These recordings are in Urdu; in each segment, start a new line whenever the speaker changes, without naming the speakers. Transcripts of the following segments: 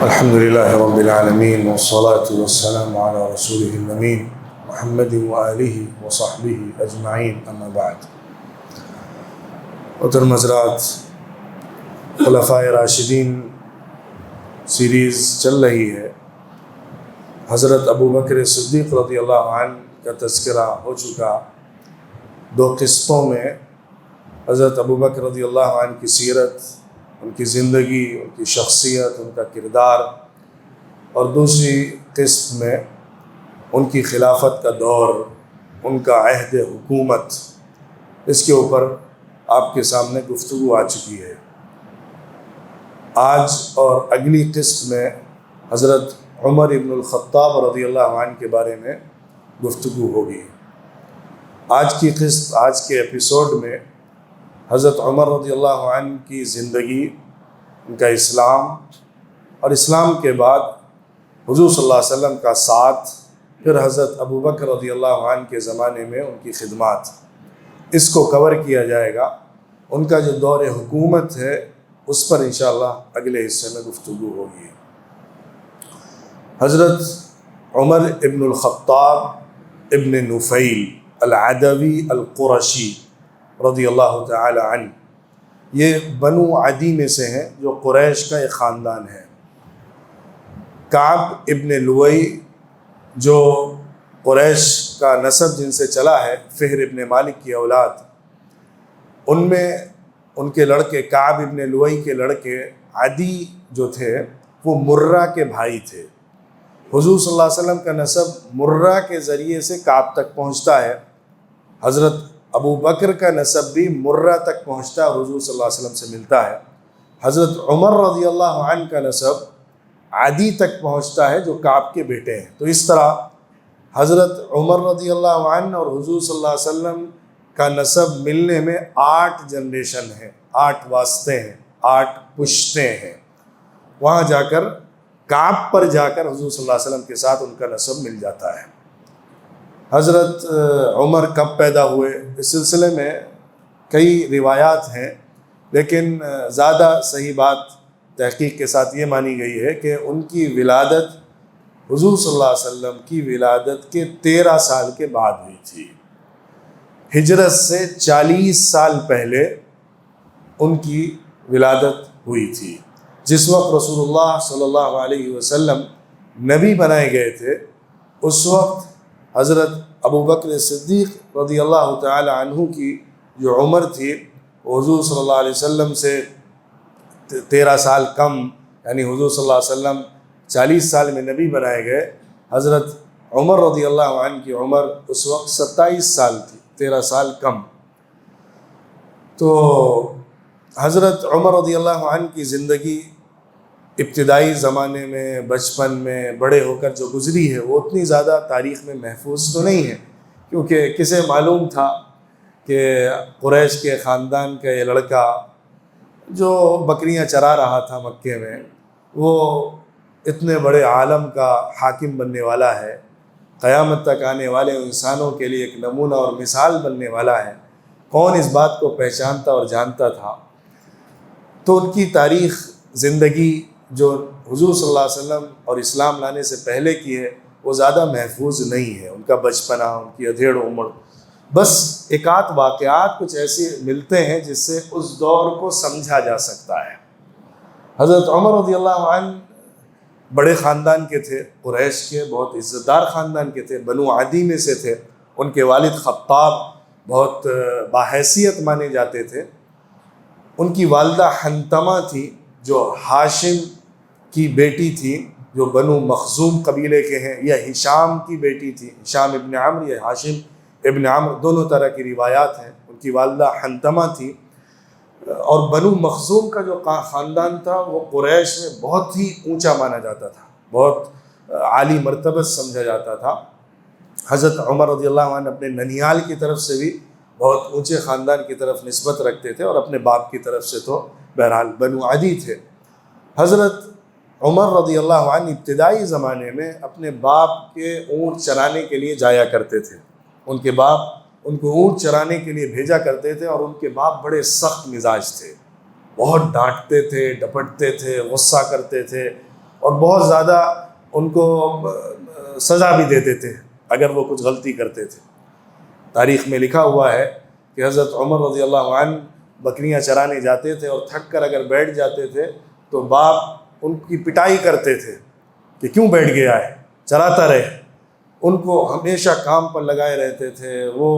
الحمد للہ رب العالمین والصلاة والسلام علی رسولہ الامین محمد وآلہ وصحبہ اجمعین اما بعد۔ محترم حضرات، خلفائے راشدین سیریز چل رہی ہے۔ حضرت ابوبکر صدیق رضی اللہ عنہ کا تذکرہ ہو چکا۔ دو قسطوں میں حضرت ابوبکر رضی اللہ عنہ کی سیرت، ان کی زندگی، ان کی شخصیت، ان کا کردار، اور دوسری قسط میں ان کی خلافت کا دور، ان کا عہد حکومت، اس کے اوپر آپ کے سامنے گفتگو آ چکی ہے۔ آج اور اگلی قسط میں حضرت عمر ابن الخطاب رضی اللہ عنہ کے بارے میں گفتگو ہوگی۔ آج کی قسط، آج کے ایپیسوڈ میں حضرت عمر رضی اللہ عنہ کی زندگی، ان کا اسلام، اور اسلام کے بعد حضور صلی اللہ علیہ وسلم کا ساتھ، پھر حضرت ابوبکر رضی اللہ عنہ کے زمانے میں ان کی خدمات، اس کو کور کیا جائے گا۔ ان کا جو دور حکومت ہے اس پر انشاءاللہ اگلے حصے میں گفتگو ہوگی۔ حضرت عمر ابن الخطاب ابن نفیل العدوی القرشی رضی اللہ تعالی عنہ، یہ بنو عدی میں سے ہیں، جو قریش کا ایک خاندان ہے۔ کعب ابن لؤی جو قریش کا نسب جن سے چلا ہے، فہر ابن مالک کی اولاد، ان میں ان کے لڑکے کعب ابن لؤی کے لڑکے عدی جو تھے وہ مرہ کے بھائی تھے۔ حضور صلی اللہ علیہ وسلم کا نسب مرہ کے ذریعے سے کعب تک پہنچتا ہے۔ حضرت ابو بکر کا نسب بھی مرہ تک پہنچتا ہے، حضور صلی اللہ علیہ وسلم سے ملتا ہے۔ حضرت عمر رضی اللہ عنہ کا نسب عدی تک پہنچتا ہے، جو کعب کے بیٹے ہیں۔ تو اس طرح حضرت عمر رضی اللہ عنہ اور حضور صلی اللہ علیہ وسلم کا نسب ملنے میں 8 جنریشن ہیں، 8 واسطے ہیں، 8 پشتیں ہیں۔ وہاں جا کر کعب پر جا کر حضور صلی اللہ علیہ وسلم کے ساتھ ان کا نسب مل جاتا ہے۔ حضرت عمر کب پیدا ہوئے، اس سلسلے میں کئی روایات ہیں، لیکن زیادہ صحیح بات تحقیق کے ساتھ یہ مانی گئی ہے کہ ان کی ولادت حضور صلی اللہ علیہ وسلم کی ولادت کے 13 سال کے بعد ہوئی تھی۔ ہجرت سے 40 سال پہلے ان کی ولادت ہوئی تھی۔ جس وقت رسول اللہ صلی اللہ علیہ وسلم نبی بنائے گئے تھے، اس وقت حضرت ابوبکر صدیق رضی اللہ تعالی عنہ کی جو عمر تھی، حضور صلی اللہ علیہ وسلم سے 13 سال کم، یعنی حضور صلی اللہ علیہ وسلم 40 سال میں نبی بنائے گئے، حضرت عمر رضی اللہ عنہ کی عمر اس وقت 27 سال تھی، 13 سال کم۔ تو حضرت عمر رضی اللہ عنہ کی زندگی ابتدائی زمانے میں، بچپن میں، بڑے ہو کر جو گزری ہے، وہ اتنی زیادہ تاریخ میں محفوظ تو نہیں ہے، کیونکہ کسے معلوم تھا کہ قریش کے خاندان کا یہ لڑکا جو بکریاں چرا رہا تھا مکے میں، وہ اتنے بڑے عالم کا حاکم بننے والا ہے، قیامت تک آنے والے انسانوں کے لیے ایک نمونہ اور مثال بننے والا ہے۔ کون اس بات کو پہچانتا اور جانتا تھا؟ تو ان کی تاریخ، زندگی جو حضور صلی اللہ علیہ وسلم اور اسلام لانے سے پہلے کی ہے، وہ زیادہ محفوظ نہیں ہے۔ ان کا بچپنا، ان کی ادھیڑ عمر، بس ایک آدھ واقعات کچھ ایسے ملتے ہیں جس سے اس دور کو سمجھا جا سکتا ہے۔ حضرت عمر رضی اللہ عنہ بڑے خاندان کے تھے، قریش کے بہت عزت دار خاندان کے تھے، بنو عدی میں سے تھے۔ ان کے والد خطاب بہت باحیثیت مانے جاتے تھے۔ ان کی والدہ حنتمہ تھی، جو ہاشم کی بیٹی تھی، جو بنو مخزوم قبیلے کے ہیں، یا ہشام کی بیٹی تھی، ہشام ابن عمرو یا ہاشم ابن عمرو، دونوں طرح کی روایات ہیں۔ ان کی والدہ حنتمہ تھی، اور بنو مخزوم کا جو خاندان تھا وہ قریش میں بہت ہی اونچا مانا جاتا تھا، بہت عالی مرتبہ سمجھا جاتا تھا۔ حضرت عمر رضی اللہ عنہ اپنے ننیال کی طرف سے بھی بہت اونچے خاندان کی طرف نسبت رکھتے تھے، اور اپنے باپ کی طرف سے تو بہرحال بنو عدی تھے۔ حضرت عمر رضی اللہ عنہ ابتدائی زمانے میں اپنے باپ کے اونٹ چرانے کے لیے جایا کرتے تھے۔ ان کے باپ ان کو اونٹ چرانے کے لیے بھیجا کرتے تھے، اور ان کے باپ بڑے سخت مزاج تھے، بہت ڈانٹتے تھے، ڈپٹتے تھے، غصہ کرتے تھے، اور بہت زیادہ ان کو سزا بھی دیتے تھے اگر وہ کچھ غلطی کرتے تھے۔ تاریخ میں لکھا ہوا ہے کہ حضرت عمر رضی اللہ عنہ بکریاں چرانے جاتے تھے اور تھک کر اگر بیٹھ جاتے تھے تو باپ ان کی پٹائی کرتے تھے کہ کیوں بیٹھ گیا ہے، چراتا رہے۔ ان کو ہمیشہ کام پر لگائے رہتے تھے، وہ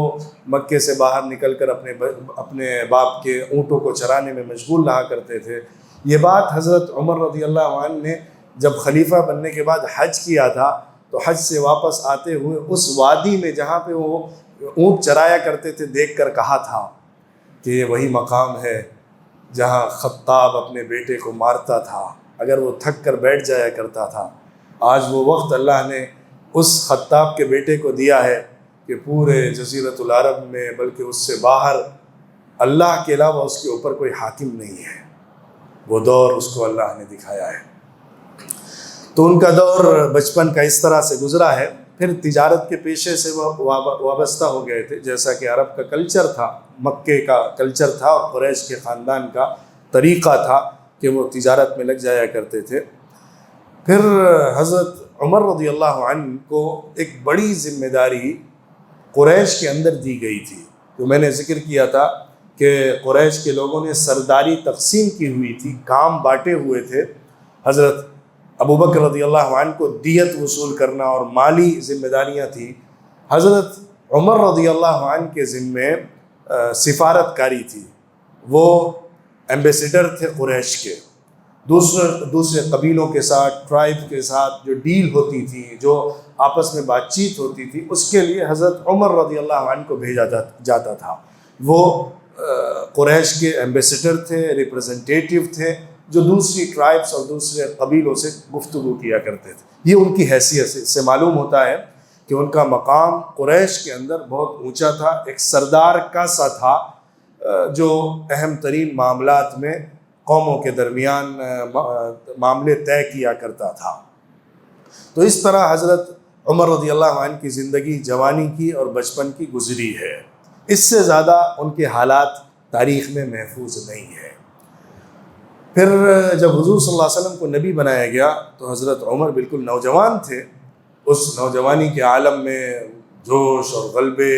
مکے سے باہر نکل کر اپنے باپ کے اونٹوں کو چرانے میں مشغول رہا کرتے تھے۔ یہ بات حضرت عمر رضی اللہ عنہ نے جب خلیفہ بننے کے بعد حج کیا تھا تو حج سے واپس آتے ہوئے اس وادی میں جہاں پہ وہ اونٹ چرایا کرتے تھے دیکھ کر کہا تھا کہ یہ وہی مقام ہے جہاں خطاب اپنے بیٹے کو مارتا تھا اگر وہ تھک کر بیٹھ جایا کرتا تھا۔ آج وہ وقت اللہ نے اس خطاب کے بیٹے کو دیا ہے کہ پورے جزیرۃ العرب میں بلکہ اس سے باہر اللہ کے علاوہ اس کے اوپر کوئی حاکم نہیں ہے۔ وہ دور اس کو اللہ نے دکھایا ہے۔ تو ان کا دور بچپن کا اس طرح سے گزرا ہے۔ پھر تجارت کے پیشے سے وہ وابستہ ہو گئے تھے، جیسا کہ عرب کا کلچر تھا، مکے کا کلچر تھا اور قریش کے خاندان کا طریقہ تھا کہ وہ تجارت میں لگ جایا کرتے تھے۔ پھر حضرت عمر رضی اللہ عنہ کو ایک بڑی ذمہ داری قریش کے اندر دی گئی تھی۔ تو میں نے ذکر کیا تھا کہ قریش کے لوگوں نے سرداری تقسیم کی ہوئی تھی، کام بانٹے ہوئے تھے۔ حضرت ابو بکر رضی اللہ عنہ کو دیت وصول کرنا اور مالی ذمہ داریاں تھیں۔ حضرت عمر رضی اللہ عنہ کے ذمے سفارت کاری تھی، وہ ایمبیسیڈر تھے قریش کے۔ دوسرے قبیلوں کے ساتھ، ٹرائب کے ساتھ جو ڈیل ہوتی تھی، جو آپس میں بات چیت ہوتی تھی، اس کے لیے حضرت عمر رضی اللہ عنہ کو بھیجا جاتا تھا۔ وہ قریش کے ایمبیسیڈر تھے، ریپرزنٹیٹیو تھے، جو دوسری ٹرائبس اور دوسرے قبیلوں سے گفتگو کیا کرتے تھے۔ یہ ان کی حیثیت سے معلوم ہوتا ہے کہ ان کا مقام قریش کے اندر بہت اونچا تھا، ایک سردار کا سا تھا جو اہم ترین معاملات میں قوموں کے درمیان معاملے طے کیا کرتا تھا۔ تو اس طرح حضرت عمر رضی اللہ عنہ کی زندگی جوانی کی اور بچپن کی گزری ہے۔ اس سے زیادہ ان کے حالات تاریخ میں محفوظ نہیں ہے۔ پھر جب حضور صلی اللہ علیہ وسلم کو نبی بنایا گیا تو حضرت عمر بالکل نوجوان تھے۔ اس نوجوانی کے عالم میں جوش اور غلبے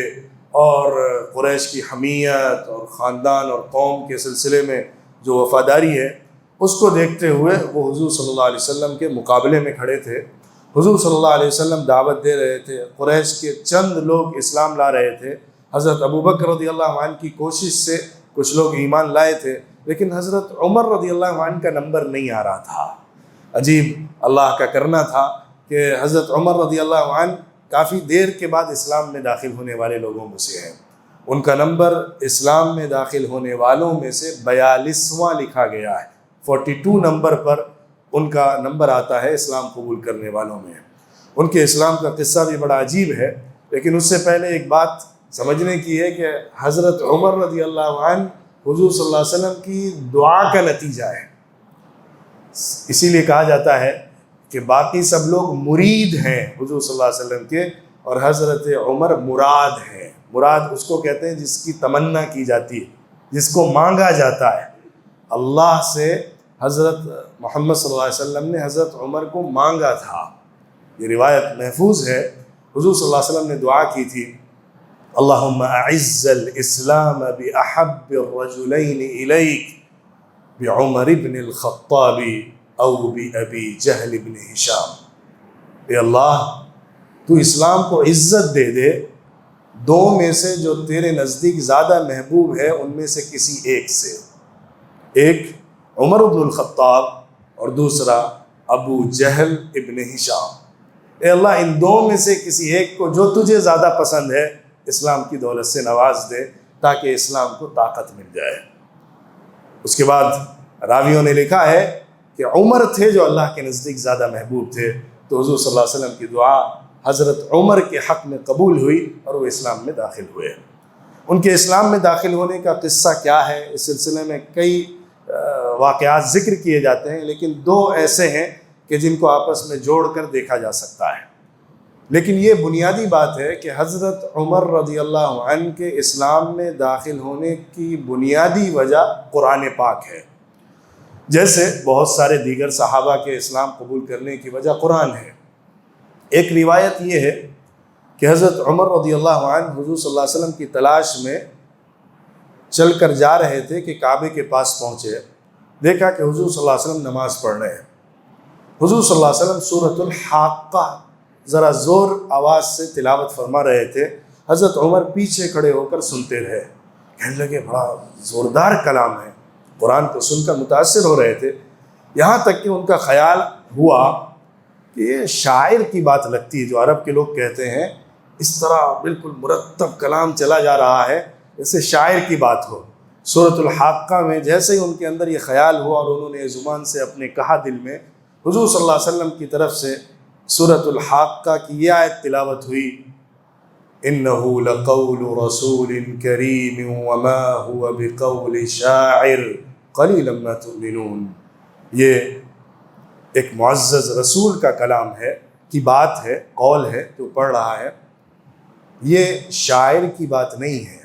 اور قریش کی حمیت اور خاندان اور قوم کے سلسلے میں جو وفاداری ہے، اس کو دیکھتے ہوئے وہ حضور صلی اللہ علیہ وسلم کے مقابلے میں کھڑے تھے۔ حضور صلی اللہ علیہ وسلم دعوت دے رہے تھے، قریش کے چند لوگ اسلام لا رہے تھے۔ حضرت ابو بکر رضی اللہ عنہ کی کوشش سے کچھ لوگ ایمان لائے تھے، لیکن حضرت عمر رضی اللہ عنہ کا نمبر نہیں آ رہا تھا۔ عجیب اللہ کا کرنا تھا کہ حضرت عمر رضی اللہ عنہ کافی دیر کے بعد اسلام میں داخل ہونے والے لوگوں میں سے ہیں۔ ان کا نمبر اسلام میں داخل ہونے والوں میں سے 42واں لکھا گیا ہے۔ 42 نمبر پر ان کا نمبر آتا ہے اسلام قبول کرنے والوں میں۔ ان کے اسلام کا قصہ بھی بڑا عجیب ہے، لیکن اس سے پہلے ایک بات سمجھنے کی ہے کہ حضرت عمر رضی اللہ عنہ حضور صلی اللہ علیہ وسلم کی دعا کا نتیجہ ہے۔ اسی لیے کہا جاتا ہے کہ باقی سب لوگ مرید ہیں حضور صلی اللہ علیہ وسلم کے، اور حضرت عمر مراد ہیں۔ مراد اس کو کہتے ہیں جس کی تمنا کی جاتی ہے، جس کو مانگا جاتا ہے اللہ سے۔ حضرت محمد صلی اللہ علیہ وسلم نے حضرت عمر کو مانگا تھا، یہ روایت محفوظ ہے۔ حضور صلی اللہ علیہ وسلم نے دعا کی تھی، اللہم اعز الاسلام باحب الرجلین الیک بعمر بن الخطاب او بابی جہل بن ہشام۔ اے اللہ تو اسلام کو عزت دے دے دو میں سے جو تیرے نزدیک زیادہ محبوب ہے ان میں سے کسی ایک سے، ایک عمر بن الخطاب اور دوسرا ابو جہل ابن ہشام۔ اے اللہ ان دو میں سے کسی ایک کو جو تجھے زیادہ پسند ہے اسلام کی دولت سے نواز دے تاکہ اسلام کو طاقت مل جائے۔ اس کے بعد راویوں نے لکھا ہے کہ عمر تھے جو اللہ کے نزدیک زیادہ محبوب تھے، تو حضور صلی اللہ علیہ وسلم کی دعا حضرت عمر کے حق میں قبول ہوئی اور وہ اسلام میں داخل ہوئے۔ ان کے اسلام میں داخل ہونے کا قصہ کیا ہے، اس سلسلے میں کئی واقعات ذکر کیے جاتے ہیں، لیکن دو ایسے ہیں کہ جن کو آپس میں جوڑ کر دیکھا جا سکتا ہے۔ لیکن یہ بنیادی بات ہے کہ حضرت عمر رضی اللہ عنہ کے اسلام میں داخل ہونے کی بنیادی وجہ قرآن پاک ہے۔ جیسے بہت سارے دیگر صحابہ کے اسلام قبول کرنے کی وجہ قرآن ہے۔ ایک روایت یہ ہے کہ حضرت عمر رضی اللہ عنہ حضور صلی اللہ علیہ وسلم کی تلاش میں چل کر جا رہے تھے کہ کعبے کے پاس پہنچے، دیکھا کہ حضور صلی اللہ علیہ وسلم نماز پڑھ رہے ہیں۔ حضور صلی اللہ علیہ وسلم سورۃ الحاقہ ذرا زور آواز سے تلاوت فرما رہے تھے، حضرت عمر پیچھے کھڑے ہو کر سنتے رہے، کہنے لگے بڑا زوردار کلام ہے، قرآن کو سن کر متاثر ہو رہے تھے، یہاں تک کہ ان کا خیال ہوا کہ یہ شاعر کی بات لگتی ہے، جو عرب کے لوگ کہتے ہیں اس طرح بالکل مرتب کلام چلا جا رہا ہے جیسے شاعر کی بات ہو۔ سورۃ الحاقہ میں جیسے ہی ان کے اندر یہ خیال ہوا اور انہوں نے زبان سے اپنے کہا دل میں، حضور صلی اللہ علیہ وسلم کی طرف سے سورۃ الحاقہ کی یہ آیت تلاوت ہوئی، إِنَّهُ لَقَوْلُ رَسُولٍ كَرِيمٍ وَمَا هُوَ بِقَوْلِ شَاعِرٍ قَلِيلًا مَا تُؤْمِنُونَ، یہ ایک معزز رسول کا کلام ہے، کی بات ہے، قول ہے جو پڑھ رہا ہے، یہ شاعر کی بات نہیں ہے،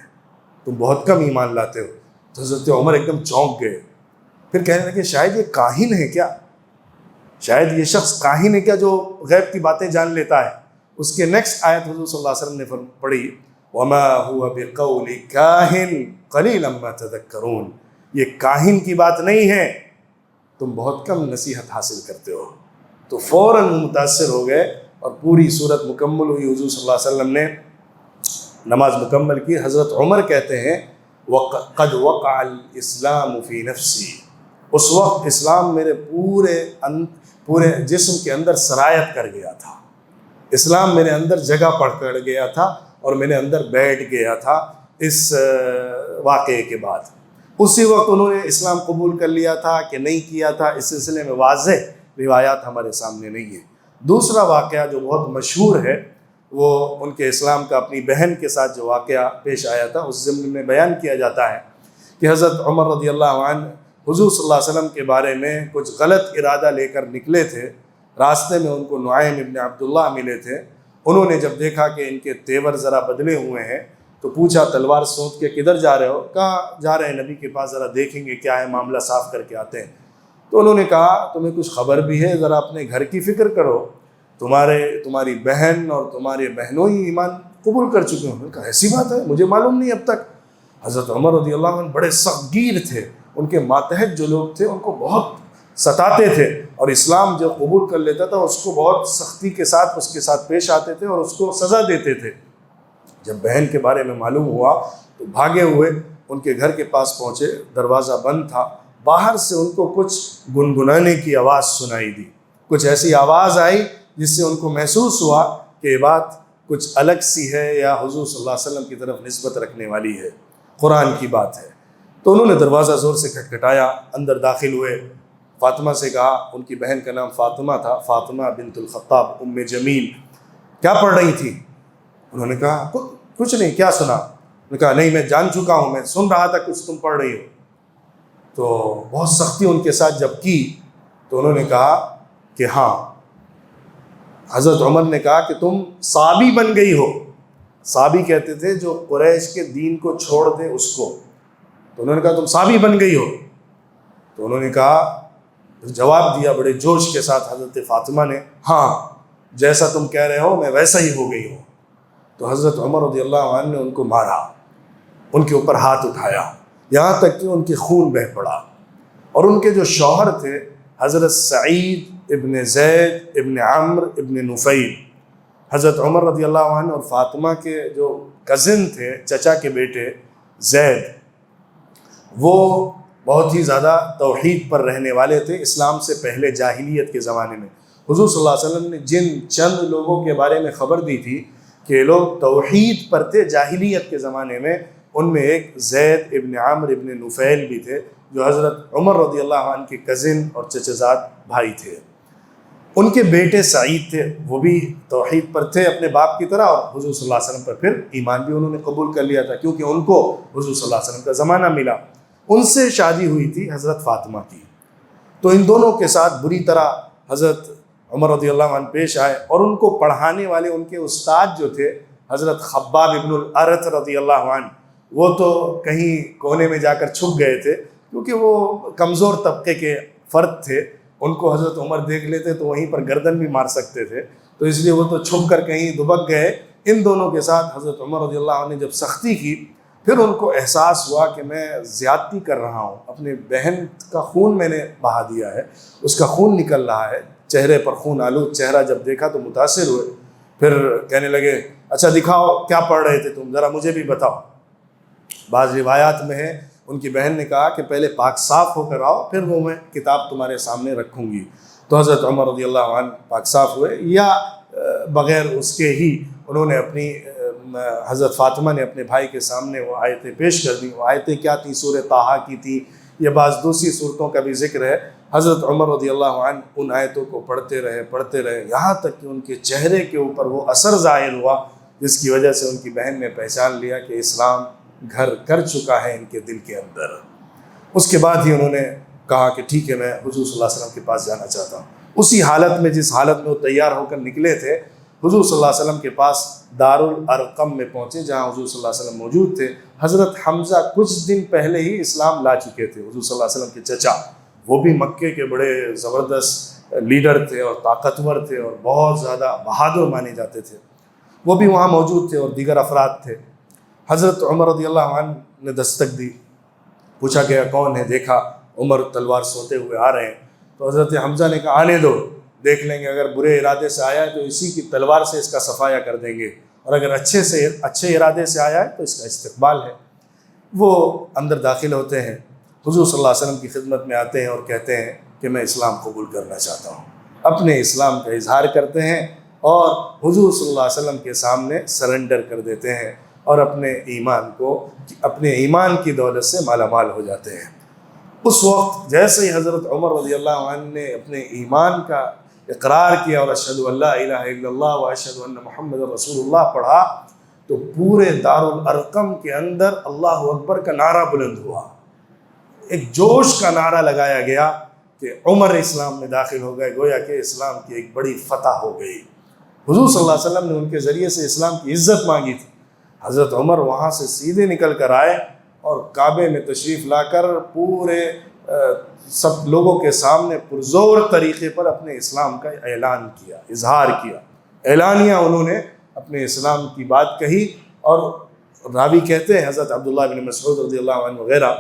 تم بہت کم ایمان لاتے ہو۔ تو حضرت عمر ایک دم چونک گئے، پھر کہنے لگے شاید یہ کاہن ہے کیا، شاید یہ شخص کاہن ہے کیا جو غیب کی باتیں جان لیتا ہے۔ اس کے نیکسٹ آیت حضور صلی اللہ علیہ وسلم نے پڑھی، وَمَا هُوَ بِقَوْلِ كَاهِنٍ قَلِيلًا مَا تَذَكَّرُونَ، یہ کاہن کی بات نہیں ہے، تم بہت کم نصیحت حاصل کرتے ہو۔ تو فوراً متاثر ہو گئے اور پوری صورت مکمل ہوئی، حضور صلی اللہ علیہ وسلم نے نماز مکمل کی۔ حضرت عمر کہتے ہیں قد وقع الاسلام فی نفسی، اس وقت اسلام میرے پورے جسم کے اندر سرایت کر گیا تھا، اسلام میرے اندر جگہ پکڑ گیا تھا اور میرے اندر بیٹھ گیا تھا اس واقعے کے بعد۔ اسی وقت انہوں نے اسلام قبول کر لیا تھا کہ نہیں کیا تھا، اس سلسلے میں واضح روایات ہمارے سامنے نہیں ہیں۔ دوسرا واقعہ جو بہت مشہور ہے وہ ان کے اسلام کا اپنی بہن کے ساتھ جو واقعہ پیش آیا تھا، اس ضمن میں بیان کیا جاتا ہے کہ حضرت عمر رضی اللہ عنہ حضور صلی اللہ علیہ وسلم کے بارے میں کچھ غلط ارادہ لے کر نکلے تھے، راستے میں ان کو نعیم ابن عبداللہ ملے تھے، انہوں نے جب دیکھا کہ ان کے تیور ذرا بدلے ہوئے ہیں تو پوچھا تلوار سونت کے کدھر جا رہے ہو؟ کہا جا رہے ہیں نبی کے پاس، ذرا دیکھیں گے کیا ہے معاملہ، صاف کر کے آتے ہیں۔ تو انہوں نے کہا تمہیں کچھ خبر بھی ہے، ذرا اپنے گھر کی فکر کرو، تمہاری بہن اور تمہارے بہنوں ہی ایمان قبول کر چکے ہیں۔ انہوں نے کہا ایسی بات ہے، مجھے معلوم نہیں اب تک۔ حضرت عمر رضی اللہ عنہ بڑے سخت گیر تھے، ان کے ماتحت جو لوگ تھے ان کو بہت ستاتے تھے، اور اسلام جو قبول کر لیتا تھا اس کو بہت سختی کے ساتھ اس کے ساتھ پیش آتے تھے اور اس کو سزا دیتے تھے۔ جب بہن کے بارے میں معلوم ہوا تو بھاگے ہوئے ان کے گھر کے پاس پہنچے، دروازہ بند تھا، باہر سے ان کو کچھ گنگنانے کی آواز سنائی دی، کچھ ایسی آواز آئی جس سے ان کو محسوس ہوا کہ یہ بات کچھ الگ سی ہے یا حضور صلی اللہ علیہ وسلم کی طرف نسبت رکھنے والی ہے، قرآن کی بات ہے۔ تو انہوں نے دروازہ زور سے کھٹکھٹایا، اندر داخل ہوئے، فاطمہ سے کہا، ان کی بہن کا نام فاطمہ تھا، فاطمہ بنت الخطاب ام جمیل، کیا پڑھ رہی تھی؟ انہوں نے کہا کچھ نہیں، کیا سنا؟ انہوں نے کہا نہیں میں جان چکا ہوں، میں سن رہا تھا کچھ تم پڑھ رہی ہو۔ تو بہت سختی ان کے ساتھ جب کی تو انہوں نے کہا کہ ہاں، حضرت عمر نے کہا کہ تم صابی بن گئی ہو، صابی کہتے تھے جو قریش کے دین کو چھوڑ دے اس کو، تو انہوں نے کہا تم صابی بن گئی ہو۔ تو انہوں نے کہا، جواب دیا بڑے جوش کے ساتھ حضرت فاطمہ نے، ہاں جیسا تم کہہ رہے ہو میں ویسا ہی ہو گئی ہوں۔ تو حضرت عمر رضی اللہ عنہ نے ان کو مارا، ان کے اوپر ہاتھ اٹھایا، یہاں تک کہ ان کے خون بہہ پڑا، اور ان کے جو شوہر تھے حضرت سعید ابن زید ابن عمرو ابن نفیل، حضرت عمر رضی اللہ عنہ اور فاطمہ کے جو کزن تھے، چچا کے بیٹے زید، وہ بہت ہی زیادہ توحید پر رہنے والے تھے اسلام سے پہلے جاہلیت کے زمانے میں۔ حضور صلی اللہ علیہ وسلم نے جن چند لوگوں کے بارے میں خبر دی تھی کہ یہ لوگ توحید پر تھے جاہلیت کے زمانے میں، ان میں ایک زید ابن عمرو ابن نفیل بھی تھے جو حضرت عمر رضی اللہ عنہ کے کزن اور چچزاد بھائی تھے۔ ان کے بیٹے سعید تھے، وہ بھی توحید پر تھے اپنے باپ کی طرح، اور حضور صلی اللہ علیہ وسلم پر پھر ایمان بھی انہوں نے قبول کر لیا تھا کیونکہ ان کو حضور صلی اللہ علیہ وسلم کا زمانہ ملا۔ ان سے شادی ہوئی تھی حضرت فاطمہ کی۔ تو ان دونوں کے ساتھ بری طرح حضرت عمر رضی اللہ عنہ پیش آئے، اور ان کو پڑھانے والے ان کے استاد جو تھے حضرت خباب ابن الارت رضی اللہ عنہ، وہ تو کہیں کونے میں جا کر چھپ گئے تھے، کیونکہ وہ کمزور طبقے کے فرد تھے، ان کو حضرت عمر دیکھ لیتے تو وہیں پر گردن بھی مار سکتے تھے، تو اس لیے وہ تو چھپ کر کہیں دبک گئے۔ ان دونوں کے ساتھ حضرت عمر رضی اللہ عنہ نے جب سختی کی، پھر ان کو احساس ہوا کہ میں زیادتی کر رہا ہوں، اپنے بہن کا خون میں نے بہا دیا ہے، اس کا خون نکل رہا ہے، چہرے پر خون آلود چہرہ جب دیکھا تو متاثر ہوئے۔ پھر کہنے لگے اچھا دکھاؤ کیا پڑھ رہے تھے تم، ذرا مجھے بھی بتاؤ۔ بعض روایات میں ہے ان کی بہن نے کہا کہ پہلے پاک صاف ہو کر آؤ، پھر وہ میں کتاب تمہارے سامنے رکھوں گی۔ تو حضرت عمر رضی اللہ عنہ پاک صاف ہوئے، یا بغیر اس کے ہی انہوں نے اپنی حضرت فاطمہ نے اپنے بھائی کے سامنے وہ آیتیں پیش کر دیں۔ وہ آیتیں کیا تھیں؟ سورہ طٰہٰ کی تھی، یا بعض دوسری صورتوں کا بھی ذکر ہے۔ حضرت عمر رضی اللہ عنہ ان آیتوں کو پڑھتے رہے یہاں تک کہ ان کے چہرے کے اوپر وہ اثر ظاہر ہوا، جس کی وجہ سے ان کی بہن نے پہچان لیا کہ اسلام گھر کر چکا ہے ان کے دل کے اندر۔ اس کے بعد ہی انہوں نے کہا کہ ٹھیک ہے میں حضور صلی اللہ علیہ وسلم کے پاس جانا چاہتا ہوں۔ اسی حالت میں جس حالت میں وہ تیار ہو کر نکلے تھے، حضور صلی اللہ علیہ وسلم کے پاس دارالارقم میں پہنچے جہاں حضور صلی اللہ علیہ وسلم موجود تھے۔ حضرت حمزہ کچھ دن پہلے ہی اسلام لا چکے تھے، حضور صلی اللہ علیہ وسلم کے چچا، وہ بھی مکے کے بڑے زبردست لیڈر تھے اور طاقتور تھے اور بہت زیادہ بہادر مانے جاتے تھے، وہ بھی وہاں موجود تھے اور دیگر افراد تھے۔ حضرت عمر رضی اللہ عنہ نے دستک دی، پوچھا گیا کون ہے؟ دیکھا عمر تلوار سوتے ہوئے آ رہے ہیں، تو حضرت حمزہ نے کہا آنے دو، دیکھ لیں گے، اگر برے ارادے سے آیا ہے تو اسی کی تلوار سے اس کا صفایا کر دیں گے، اور اگر اچھے ارادے سے آیا ہے تو اس کا استقبال ہے۔ وہ اندر داخل ہوتے ہیں، حضور صلی اللہ علیہ وسلم کی خدمت میں آتے ہیں اور کہتے ہیں کہ میں اسلام قبول کرنا چاہتا ہوں، اپنے اسلام کا اظہار کرتے ہیں اور حضور صلی اللہ علیہ وسلم کے سامنے سرنڈر کر دیتے ہیں اور اپنے ایمان کی دولت سے مالا مال ہو جاتے ہیں۔ اس وقت جیسے ہی حضرت عمر رضی اللہ عنہ نے اپنے ایمان کا اقرار کیا اور اشہد ان لا الہ الا اللہ و اشہد ان محمد رسول اللہ پڑھا، تو پورے دارالارقم کے اندر اللہ اکبر کا نعرہ بلند ہوا، ایک جوش کا نعرہ لگایا گیا کہ عمر اسلام میں داخل ہو گئے، گویا کہ اسلام کی ایک بڑی فتح ہو گئی۔ حضور صلی اللہ علیہ وسلم نے ان کے ذریعے سے اسلام کی عزت مانگی تھی۔ حضرت عمر وہاں سے سیدھے نکل کر آئے اور کعبے میں تشریف لا کر پورے سب لوگوں کے سامنے پرزور طریقے پر اپنے اسلام کا اعلان کیا، اظہار کیا، اعلانیہ انہوں نے اپنے اسلام کی بات کہی۔ اور راوی کہتے ہیں حضرت عبداللہ بن مسعود رضی اللہ عنہ وغیرہ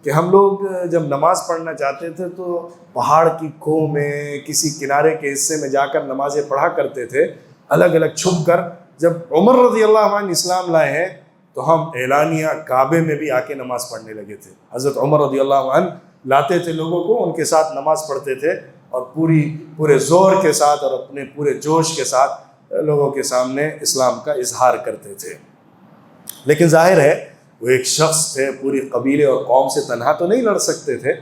کہ ہم لوگ جب نماز پڑھنا چاہتے تھے تو پہاڑ کی کھو میں کسی کنارے کے حصے میں جا کر نمازیں پڑھا کرتے تھے الگ الگ چھپ کر۔ جب عمر رضی اللہ عنہ اسلام لائے ہیں تو ہم اعلانیہ کعبے میں بھی آ کے نماز پڑھنے لگے تھے۔ حضرت عمر رضی اللہ عنہ لاتے تھے لوگوں کو، ان کے ساتھ نماز پڑھتے تھے اور پورے زور کے ساتھ اور اپنے پورے جوش کے ساتھ لوگوں کے سامنے اسلام کا اظہار کرتے تھے۔ لیکن ظاہر ہے وہ ایک شخص تھے، پوری قبیلے اور قوم سے تنہا تو نہیں لڑ سکتے تھے،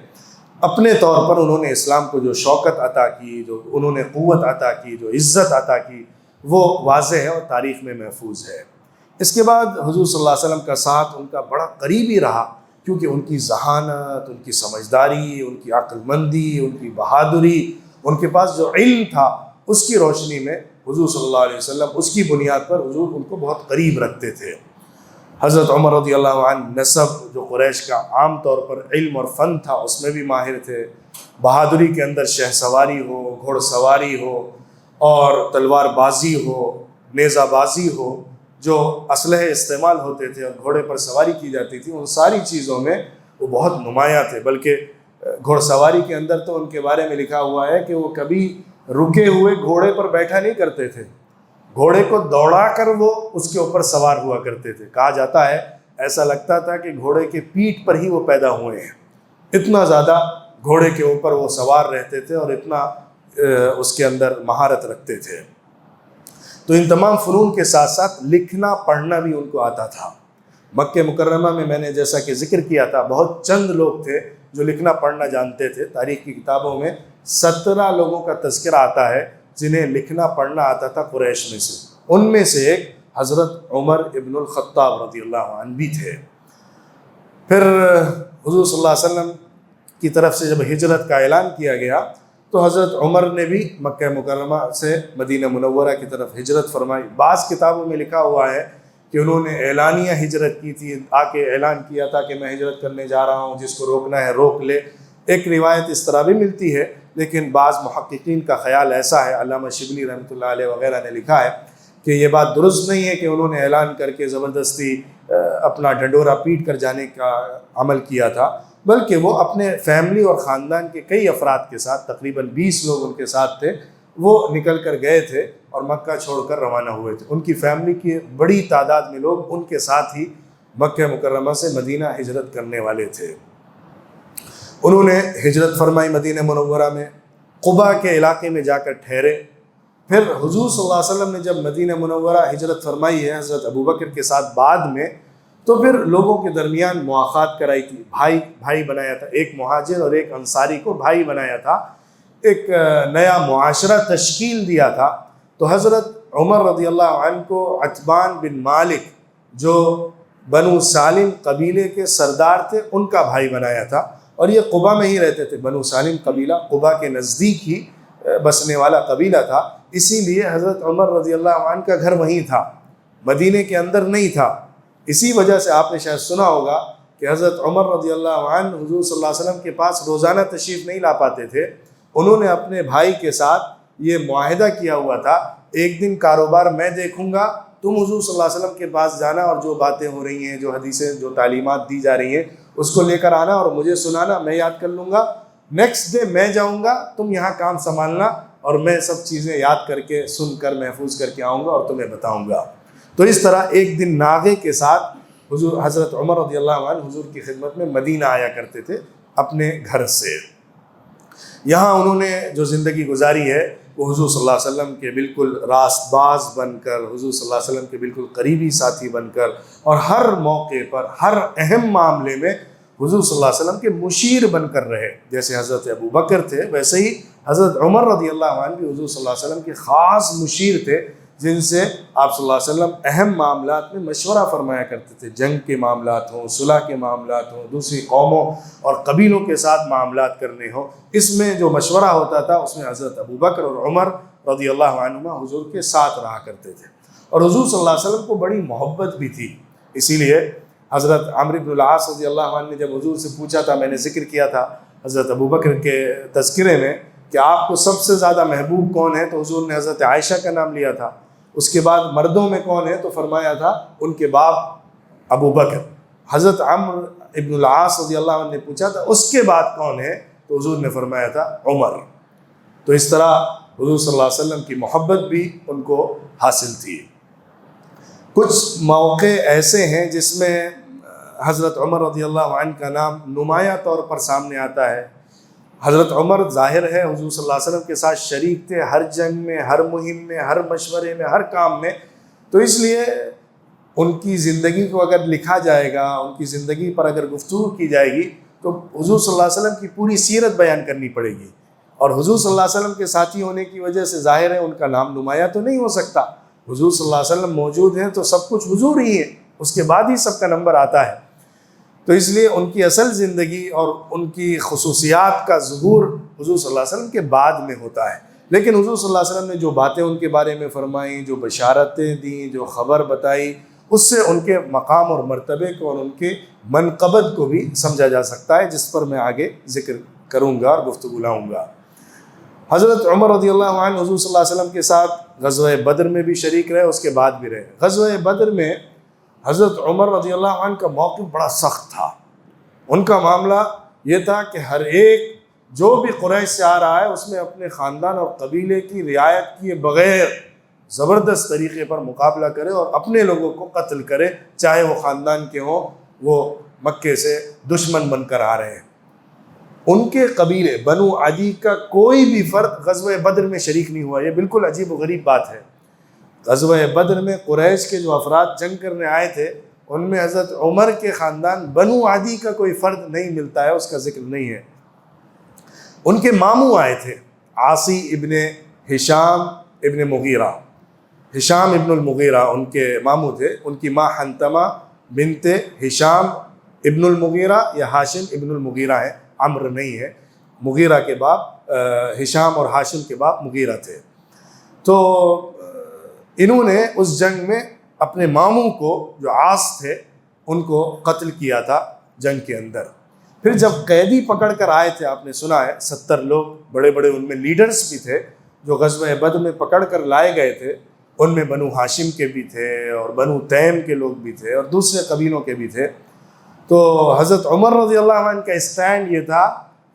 اپنے طور پر انہوں نے اسلام کو جو شوکت عطا کی، جو انہوں نے قوت عطا کی، جو عزت عطا کی، وہ واضح ہے اور تاریخ میں محفوظ ہے۔ اس کے بعد حضور صلی اللہ علیہ وسلم کا ساتھ ان کا بڑا قریبی رہا، کیونکہ ان کی ذہانت، ان کی سمجھداری، ان کی عقل مندی، ان کی بہادری، ان کے پاس جو علم تھا، اس کی روشنی میں حضور صلی اللہ علیہ وسلم اس کی بنیاد پر حضور ان کو بہت قریب رکھتے تھے۔ حضرت عمر رضی اللہ عنہ نسب جو قریش کا عام طور پر علم اور فن تھا اس میں بھی ماہر تھے، بہادری کے اندر شہ سواری ہو، گھوڑ سواری ہو اور تلوار بازی ہو، نیزہ بازی ہو، جو اسلحے استعمال ہوتے تھے اور گھوڑے پر سواری کی جاتی تھی، ان ساری چیزوں میں وہ بہت نمایاں تھے۔ بلکہ گھوڑ سواری کے اندر تو ان کے بارے میں لکھا ہوا ہے کہ وہ کبھی رکے ہوئے گھوڑے پر بیٹھا نہیں کرتے تھے، گھوڑے کو دوڑا کر وہ اس کے اوپر سوار ہوا کرتے تھے۔ کہا جاتا ہے ایسا لگتا تھا کہ گھوڑے کے پیٹھ پر ہی وہ پیدا ہوئے ہیں، اتنا زیادہ گھوڑے کے اوپر وہ سوار رہتے تھے اور اتنا اس کے اندر مہارت رکھتے تھے۔ تو ان تمام فنون کے ساتھ ساتھ لکھنا پڑھنا بھی ان کو آتا تھا۔ مکہ مکرمہ میں نے جیسا کہ ذکر کیا تھا، بہت چند لوگ تھے جو لکھنا پڑھنا جانتے تھے۔ تاریخ کی کتابوں میں 17 لوگوں کا تذکرہ آتا ہے جنہیں لکھنا پڑھنا آتا تھا قریش میں سے، ان میں سے ایک حضرت عمر ابن الخطاب رضی اللہ عنہ بھی تھے۔ پھر حضور صلی اللہ علیہ وسلم کی طرف سے جب ہجرت کا اعلان کیا گیا تو حضرت عمر نے بھی مکہ مکرمہ سے مدینہ منورہ کی طرف ہجرت فرمائی۔ بعض کتابوں میں لکھا ہوا ہے کہ انہوں نے اعلانیہ ہجرت کی تھی، آ کے اعلان کیا تھا کہ میں ہجرت کرنے جا رہا ہوں، جس کو روکنا ہے روک لے۔ ایک روایت اس طرح بھی ملتی ہے، لیکن بعض محققین کا خیال ایسا ہے، علامہ شبلی رحمۃ اللہ علیہ وغیرہ نے لکھا ہے کہ یہ بات درست نہیں ہے کہ انہوں نے اعلان کر کے زبردستی اپنا ڈنڈورا پیٹ کر جانے کا عمل کیا تھا، بلکہ وہ اپنے فیملی اور خاندان کے کئی افراد کے ساتھ، تقریباً 20 لوگ ان کے ساتھ تھے، وہ نکل کر گئے تھے اور مکہ چھوڑ کر روانہ ہوئے تھے۔ ان کی فیملی کی بڑی تعداد میں لوگ ان کے ساتھ ہی مکہ مکرمہ سے مدینہ ہجرت کرنے والے تھے۔ انہوں نے ہجرت فرمائی مدینہ منورہ میں، قباء کے علاقے میں جا کر ٹھہرے۔ پھر حضور صلی اللہ علیہ وسلم نے جب مدینہ منورہ ہجرت فرمائی ہے حضرت ابوبکر کے ساتھ بعد میں، تو پھر لوگوں کے درمیان مواخات کرائی تھی، بھائی بنایا تھا، ایک مہاجر اور ایک انصاری کو بھائی بنایا تھا، ایک نیا معاشرہ تشکیل دیا تھا۔ تو حضرت عمر رضی اللہ عنہ کو عتبان بن مالک جو بنو سالم قبیلے کے سردار تھے ان کا بھائی بنایا تھا، اور یہ قباء میں ہی رہتے تھے۔ بنو سالم قبیلہ قباء کے نزدیک ہی بسنے والا قبیلہ تھا، اسی لیے حضرت عمر رضی اللہ عنہ کا گھر وہیں تھا، مدینے کے اندر نہیں تھا۔ اسی وجہ سے آپ نے شاید سنا ہوگا کہ حضرت عمر رضی اللہ عنہ حضور صلی اللہ علیہ وسلم کے پاس روزانہ تشریف نہیں لا پاتے تھے۔ انہوں نے اپنے بھائی کے ساتھ یہ معاہدہ کیا ہوا تھا، ایک دن کاروبار میں دیکھوں گا، تم حضور صلی اللہ علیہ وسلم کے پاس جانا اور جو باتیں ہو رہی ہیں، جو حدیثیں، جو تعلیمات دی جا رہی ہیں، اس کو لے کر آنا اور مجھے سنانا، میں یاد کر لوں گا۔ نیکسٹ ڈے میں جاؤں گا، تم یہاں کام سنبھالنا، اور میں سب چیزیں یاد کر کے سن کر محفوظ کر کے آؤں گا اور تمہیں بتاؤں گا۔ تو اس طرح ایک دن ناغے کے ساتھ حضرت عمر رضی اللہ عنہ حضور کی خدمت میں مدینہ آیا کرتے تھے اپنے گھر سے۔ یہاں انہوں نے جو زندگی گزاری ہے وہ حضور صلی اللہ علیہ وسلم کے بالکل راست باز بن کر، حضور صلی اللہ علیہ وسلم کے بالکل قریبی ساتھی بن کر، اور ہر موقع پر، ہر اہم معاملے میں حضور صلی اللہ علیہ وسلم کے مشیر بن کر رہے۔ جیسے حضرت ابوبکر تھے، ویسے ہی حضرت عمر رضی اللہ عنہ بھی حضور صلی اللہ علیہ وسلم کے خاص مشیر تھے، جن سے آپ صلی اللہ علیہ وسلم اہم معاملات میں مشورہ فرمایا کرتے تھے، جنگ کے معاملات ہوں، صلح کے معاملات ہوں، دوسری قوموں اور قبیلوں کے ساتھ معاملات کرنے ہوں، اس میں جو مشورہ ہوتا تھا اس میں حضرت ابوبکر اور عمر رضی اللہ عنہما حضور کے ساتھ رہا کرتے تھے۔ اور حضور صلی اللہ علیہ وسلم کو بڑی محبت بھی تھی، اسی لیے حضرت عمرو بن العاص رضی اللہ عنہ نے جب حضور سے پوچھا تھا، میں نے ذکر کیا تھا حضرت ابوبکر کے تذکرے میں کہ آپ کو سب سے زیادہ محبوب کون ہے، تو حضور نے حضرت عائشہ کا نام لیا تھا۔ اس کے بعد مردوں میں کون ہے، تو فرمایا تھا ان کے باپ ابوبکر۔ حضرت عمرو بن العاص رضی اللہ عنہ نے پوچھا تھا اس کے بعد کون ہے، تو حضور نے فرمایا تھا عمر۔ تو اس طرح حضور صلی اللہ علیہ وسلم کی محبت بھی ان کو حاصل تھی۔ کچھ موقع ایسے ہیں جس میں حضرت عمر رضی اللہ عنہ کا نام نمایاں طور پر سامنے آتا ہے۔ حضرت عمر ظاہر ہے حضور صلی اللہ علیہ وسلم کے ساتھ شریک تھے، ہر جنگ میں، ہر مہم میں، ہر مشورے میں، ہر کام میں، تو اس لیے ان کی زندگی کو اگر لکھا جائے گا، ان کی زندگی پر اگر گفتگو کی جائے گی تو حضور صلی اللہ علیہ وسلم کی پوری سیرت بیان کرنی پڑے گی، اور حضور صلی اللہ علیہ وسلم کے ساتھی ہونے کی وجہ سے ظاہر ہے ان کا نام نمایاں تو نہیں ہو سکتا۔ حضور صلی اللہ علیہ وسلم موجود ہیں تو سب کچھ حضور ہی ہے، اس کے بعد ہی سب کا نمبر آتا ہے۔ تو اس لیے ان کی اصل زندگی اور ان کی خصوصیات کا ظہور حضور صلی اللہ علیہ وسلم کے بعد میں ہوتا ہے، لیکن حضور صلی اللہ علیہ وسلم نے جو باتیں ان کے بارے میں فرمائیں، جو بشارتیں دیں، جو خبر بتائی، اس سے ان کے مقام اور مرتبے کو اور ان کے منقبت کو بھی سمجھا جا سکتا ہے، جس پر میں آگے ذکر کروں گا اور گفتگو لاؤں گا۔ حضرت عمر رضی اللہ عنہ حضور صلی اللہ علیہ وسلم کے ساتھ غزوہ بدر میں بھی شریک رہے، اس کے بعد بھی رہے۔ غزوہ بدر میں حضرت عمر رضی اللہ عنہ کا موقف بڑا سخت تھا۔ ان کا معاملہ یہ تھا کہ ہر ایک جو بھی قریش سے آ رہا ہے اس میں اپنے خاندان اور قبیلے کی رعایت کیے بغیر زبردست طریقے پر مقابلہ کرے اور اپنے لوگوں کو قتل کرے، چاہے وہ خاندان کے ہوں، وہ مکے سے دشمن بن کر آ رہے ہیں۔ ان کے قبیلے بنو عدی کا کوئی بھی فرد غزوہ بدر میں شریک نہیں ہوا۔ یہ بالکل عجیب و غریب بات ہے۔ غزوہ بدر میں قریش کے جو افراد جنگ کرنے آئے تھے ان میں حضرت عمر کے خاندان بنو عدی کا کوئی فرد نہیں ملتا ہے، اس کا ذکر نہیں ہے۔ ان کے ماموں آئے تھے، عاصی ابن ہشام ابن مغیرہ، ہشام ابن المغیرہ ان کے ماموں تھے۔ ان کی ماں حنتمہ بنت ہشام ابن المغیرہ یا ہاشم ابن المغیرہ ہے، عمرو نہیں ہے۔ مغیرہ کے باپ ہشام اور ہاشم کے باپ مغیرہ تھے۔ تو انہوں نے اس جنگ میں اپنے ماموں کو جو عاص تھے ان کو قتل کیا تھا جنگ کے اندر۔ پھر جب قیدی پکڑ کر آئے تھے، آپ نے سنا ہے 70 لوگ بڑے بڑے ان میں لیڈرز بھی تھے جو غزوہ بدر میں پکڑ کر لائے گئے تھے، ان میں بنو ہاشم کے بھی تھے اور بنو تیم کے لوگ بھی تھے اور دوسرے قبیلوں کے بھی تھے۔ تو حضرت عمر رضی اللہ عنہ کا اسٹینڈ یہ تھا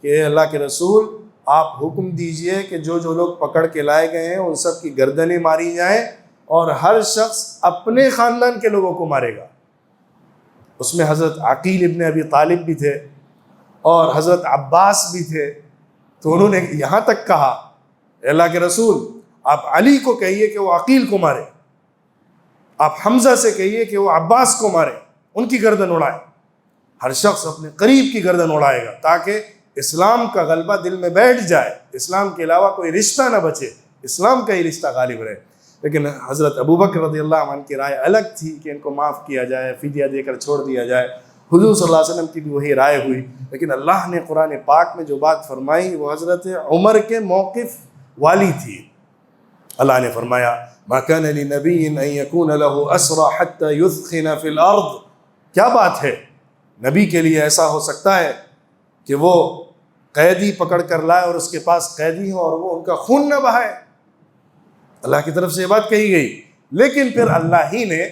کہ اے اللہ کے رسول، آپ حکم دیجئے کہ جو جو لوگ پکڑ کے لائے گئے ہیں ان سب کی گردنیں ماری جائیں اور ہر شخص اپنے خاندان کے لوگوں کو مارے گا۔ اس میں حضرت عقیل ابن ابی طالب بھی تھے اور حضرت عباس بھی تھے۔ تو انہوں نے یہاں تک کہا اے اللہ کے رسول، آپ علی کو کہیے کہ وہ عقیل کو مارے، آپ حمزہ سے کہیے کہ وہ عباس کو مارے، ان کی گردن اڑائے۔ ہر شخص اپنے قریب کی گردن اڑائے گا تاکہ اسلام کا غلبہ دل میں بیٹھ جائے، اسلام کے علاوہ کوئی رشتہ نہ بچے، اسلام کا ہی رشتہ غالب رہے۔ لیکن حضرت ابوبکر رضی اللہ عنہ کی رائے الگ تھی کہ ان کو معاف کیا جائے، فدیہ دے کر چھوڑ دیا جائے۔ حضور صلی اللہ علیہ وسلم کی بھی وہی رائے ہوئی، لیکن اللہ نے قرآن پاک میں جو بات فرمائی وہ حضرت عمر کے موقف والی تھی۔ اللہ نے فرمایا ما كان لنبي ان يكون له اسرى حتى يثخن في الارض۔ کیا بات ہے، نبی کے لیے ایسا ہو سکتا ہے کہ وہ قیدی پکڑ کر لائے اور اس کے پاس قیدی ہو اور وہ ان کا خون نہ بہائے؟ اللہ کی طرف سے یہ بات کہی گئی، لیکن پھر اللہ ہی نے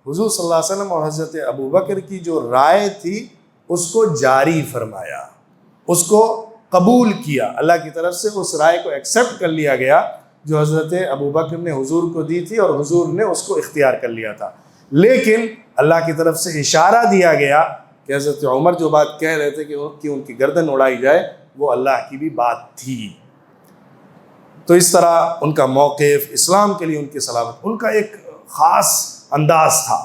حضور صلی اللہ علیہ وسلم اور حضرت ابوبکر کی جو رائے تھی اس کو جاری فرمایا، اس کو قبول کیا، اللہ کی طرف سے اس رائے کو ایکسیپٹ کر لیا گیا جو حضرت ابوبکر نے حضور کو دی تھی اور حضور نے اس کو اختیار کر لیا تھا۔ لیکن اللہ کی طرف سے اشارہ دیا گیا کہ حضرت عمر جو بات کہہ رہے تھے کہ ان کی گردن اڑائی جائے، وہ اللہ کی بھی بات تھی۔ تو اس طرح ان کا موقف اسلام کے لیے، ان کی صلابت، ان کا ایک خاص انداز تھا۔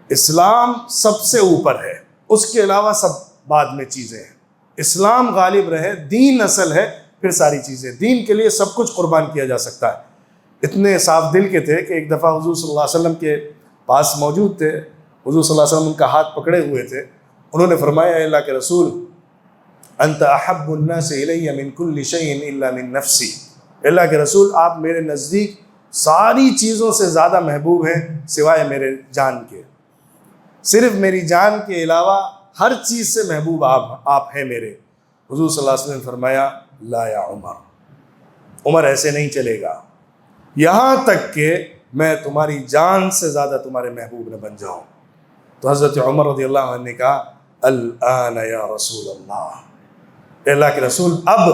اسلام سب سے اوپر ہے، اس کے علاوہ سب بعد میں چیزیں ہیں۔ اسلام غالب رہے، دین اصل ہے، پھر ساری چیزیں۔ دین کے لیے سب کچھ قربان کیا جا سکتا ہے۔ اتنے صاف دل کے تھے کہ ایک دفعہ حضور صلی اللہ علیہ وسلم کے پاس موجود تھے، حضور صلی اللہ علیہ وسلم ان کا ہاتھ پکڑے ہوئے تھے۔ انہوں نے فرمایا اے اللہ کے رسول، انت احب الناس الی من کل شیء الا من نفسی۔ اللہ کے رسول، آپ میرے نزدیک ساری چیزوں سے زیادہ محبوب ہیں سوائے میرے جان کے، صرف میری جان کے علاوہ ہر چیز سے محبوب آپ ہیں میرے۔ حضور صلی اللہ علیہ وسلم نے فرمایا لا یا عمر، عمر ایسے نہیں چلے گا یہاں تک کہ میں تمہاری جان سے زیادہ تمہارے محبوب نہ بن جاؤں۔ تو حضرت عمر رضی اللہ عنہ نے کہا الآن یا رسول اللہ، اے اللہ کے رسول اب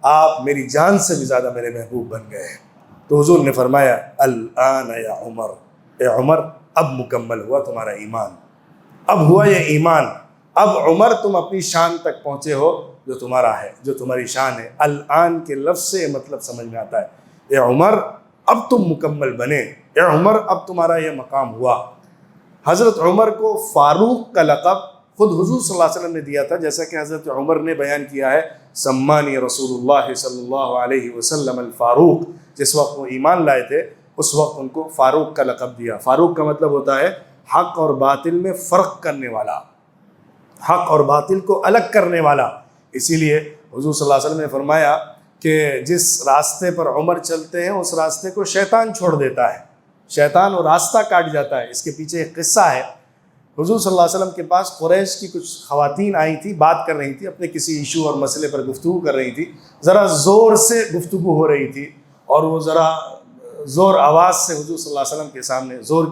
آپ میری جان سے بھی زیادہ میرے محبوب بن گئے۔ تو حضور نے فرمایا الآن یا عمر، اے عمر اب مکمل ہوا تمہارا ایمان، اب ہوا یہ ایمان، اب عمر تم اپنی شان تک پہنچے ہو جو تمہارا ہے، جو تمہاری شان ہے۔ الآن کے لفظ سے یہ مطلب سمجھ میں آتا ہے، اے عمر اب تم مکمل بنے، اے عمر اب تمہارا یہ مقام ہوا۔ حضرت عمر کو فاروق کا لقب خود حضور صلی اللہ علیہ وسلم نے دیا تھا، جیسا کہ حضرت عمر نے بیان کیا ہے سمانی رسول اللہ صلی اللہ علیہ وسلم الفاروق۔ جس وقت وہ ایمان لائے تھے اس وقت ان کو فاروق کا لقب دیا۔ فاروق کا مطلب ہوتا ہے حق اور باطل میں فرق کرنے والا، حق اور باطل کو الگ کرنے والا۔ اسی لیے حضور صلی اللہ علیہ وسلم نے فرمایا کہ جس راستے پر عمر چلتے ہیں اس راستے کو شیطان چھوڑ دیتا ہے، شیطان وہ راستہ کاٹ جاتا ہے۔ اس کے پیچھے ایک قصہ ہے۔ حضور صلی اللہ علیہ وسلم کے پاس قریش کی کچھ خواتین آئی تھیں، بات کر رہی تھیں، اپنے کسی ایشو اور مسئلے پر گفتگو کر رہی تھیں، ذرا زور سے گفتگو ہو رہی تھی اور وہ ذرا زور آواز سے حضور صلی اللہ علیہ وسلم کے سامنے، زور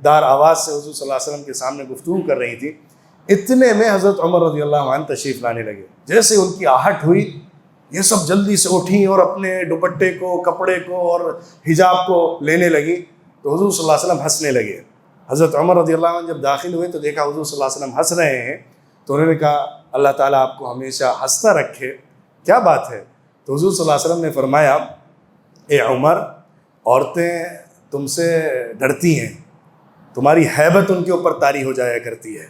دار آواز سے حضور صلی اللہ علیہ وسلم کے سامنے گفتگو کر رہی تھی۔ اتنے میں حضرت عمر رضی اللہ عنہ تشریف لانے لگے۔ جیسے ان کی آہٹ ہوئی یہ سب جلدی سے اٹھیں اور اپنے دوپٹے کو، کپڑے کو اور حجاب کو لینے لگی۔ تو حضور صلی اللہ علیہ وسلم ہنسنے لگے۔ حضرت عمر رضی اللہ عنہ جب داخل ہوئے تو دیکھا حضور صلی اللہ علیہ وسلم ہنس رہے ہیں، تو انہوں نے کہا اللہ تعالیٰ آپ کو ہمیشہ ہنستا رکھے، کیا بات ہے؟ تو حضور صلی اللہ علیہ وسلم نے فرمایا اے عمر، عورتیں تم سے ڈرتی ہیں، تمہاری ہیبت ان کے اوپر طاری ہو جایا کرتی ہے،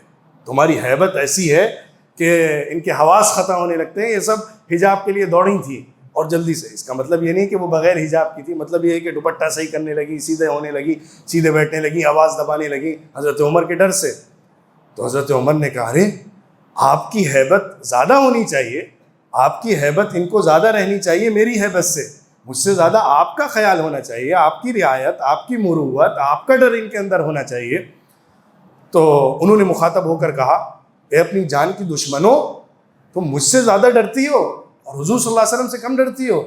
تمہاری ہیبت ایسی ہے کہ ان کے حواس ختم ہونے لگتے ہیں۔ یہ سب حجاب کے لیے دوڑی تھیں اور جلدی سے، اس کا مطلب یہ نہیں کہ وہ بغیر حجاب کی تھی، مطلب یہ ہے کہ دوپٹہ صحیح کرنے لگی، سیدھے ہونے لگی، سیدھے بیٹھنے لگی، آواز دبانے لگی حضرت عمر کے ڈر سے۔ تو حضرت عمر نے کہا ارے آپ کی ہیبت زیادہ ہونی چاہیے، آپ کی ہیبت ان کو زیادہ رہنی چاہیے میری ہیبت سے۔ مجھ سے زیادہ آپ کا خیال ہونا چاہیے، آپ کی رعایت، آپ کی مروت، آپ کا ڈر ان کے اندر ہونا چاہیے۔ تو انہوں نے مخاطب ہو کر کہا، اے اپنی جان کی دشمنوں، تم مجھ سے زیادہ ڈرتی ہو اور حضور صلی اللہ علیہ وسلم سے کم ڈرتی ہو؟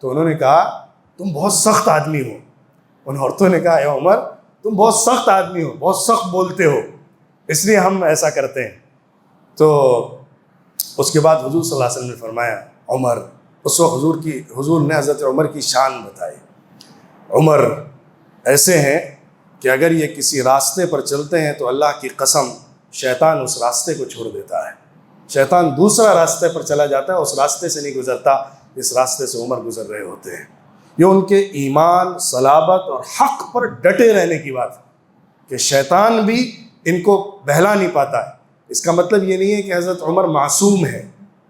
تو انہوں نے کہا تم بہت سخت آدمی ہو۔ ان عورتوں نے کہا اے عمر تم بہت سخت آدمی ہو، بہت سخت بولتے ہو، اس لیے ہم ایسا کرتے ہیں۔ تو اس کے بعد حضور صلی اللہ علیہ وسلم نے فرمایا عمر، اس وقت حضور نے حضرت عمر کی شان بتائی۔ عمر ایسے ہیں کہ اگر یہ کسی راستے پر چلتے ہیں تو اللہ کی قسم شیطان اس راستے کو چھوڑ دیتا ہے، شیطان دوسرا راستے پر چلا جاتا ہے، اس راستے سے نہیں گزرتا، اس راستے سے عمر گزر رہے ہوتے ہیں۔ یہ ان کے ایمان، صلابت اور حق پر ڈٹے رہنے کی بات ہے کہ شیطان بھی ان کو بہلا نہیں پاتا ہے۔ اس کا مطلب یہ نہیں ہے کہ حضرت عمر معصوم ہے،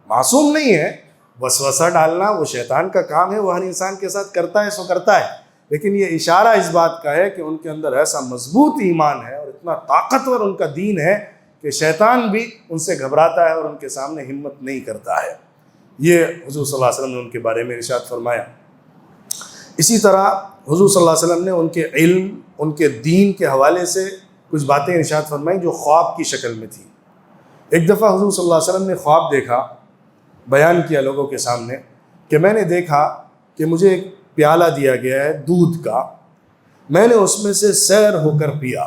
معصوم نہیں ہے، وسوسہ ڈالنا وہ شیطان کا کام ہے، وہ ہر انسان کے ساتھ کرتا ہے، سو کرتا ہے، لیکن یہ اشارہ اس بات کا ہے کہ ان کے اندر ایسا مضبوط ایمان ہے اور اتنا طاقتور ان کا دین ہے کہ شیطان بھی ان سے گھبراتا ہے اور ان کے سامنے ہمت نہیں کرتا ہے۔ یہ حضور صلی اللہ علیہ وسلم نے ان کے بارے میں ارشاد فرمایا۔ اسی طرح حضور صلی اللہ علیہ وسلم نے ان کے علم، ان کے دین کے حوالے سے کچھ باتیں ارشاد فرمائیں جو خواب کی شکل میں تھی۔ ایک دفعہ حضور صلی اللہ علیہ وسلم نے خواب دیکھا، بیان کیا لوگوں کے سامنے کہ میں نے دیکھا کہ مجھے ایک پیالہ دیا گیا ہے دودھ کا، میں نے اس میں سے سیر ہو کر پیا،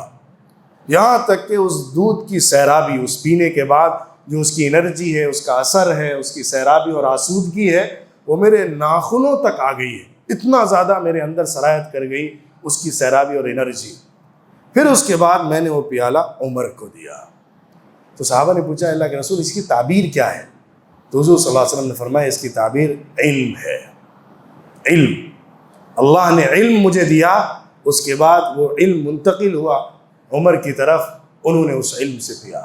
یہاں تک کہ اس دودھ کی سیرابی، اس پینے کے بعد جو اس کی انرجی ہے، اس کا اثر ہے، اس کی سیرابی اور آسودگی ہے، وہ میرے ناخنوں تک آ گئی ہے، اتنا زیادہ میرے اندر سرایت کر گئی اس کی سیرابی اور انرجی۔ پھر اس کے بعد میں نے وہ پیالہ عمر کو دیا۔ تو صحابہ نے پوچھا اللہ کے رسول اس کی تعبیر کیا ہے؟ تو حضور صلی اللہ علیہ وسلم نے فرمایا اس کی تعبیر علم ہے، علم، اللہ نے علم مجھے دیا، اس کے بعد وہ علم منتقل ہوا عمر کی طرف، انہوں نے اس علم سے پیا۔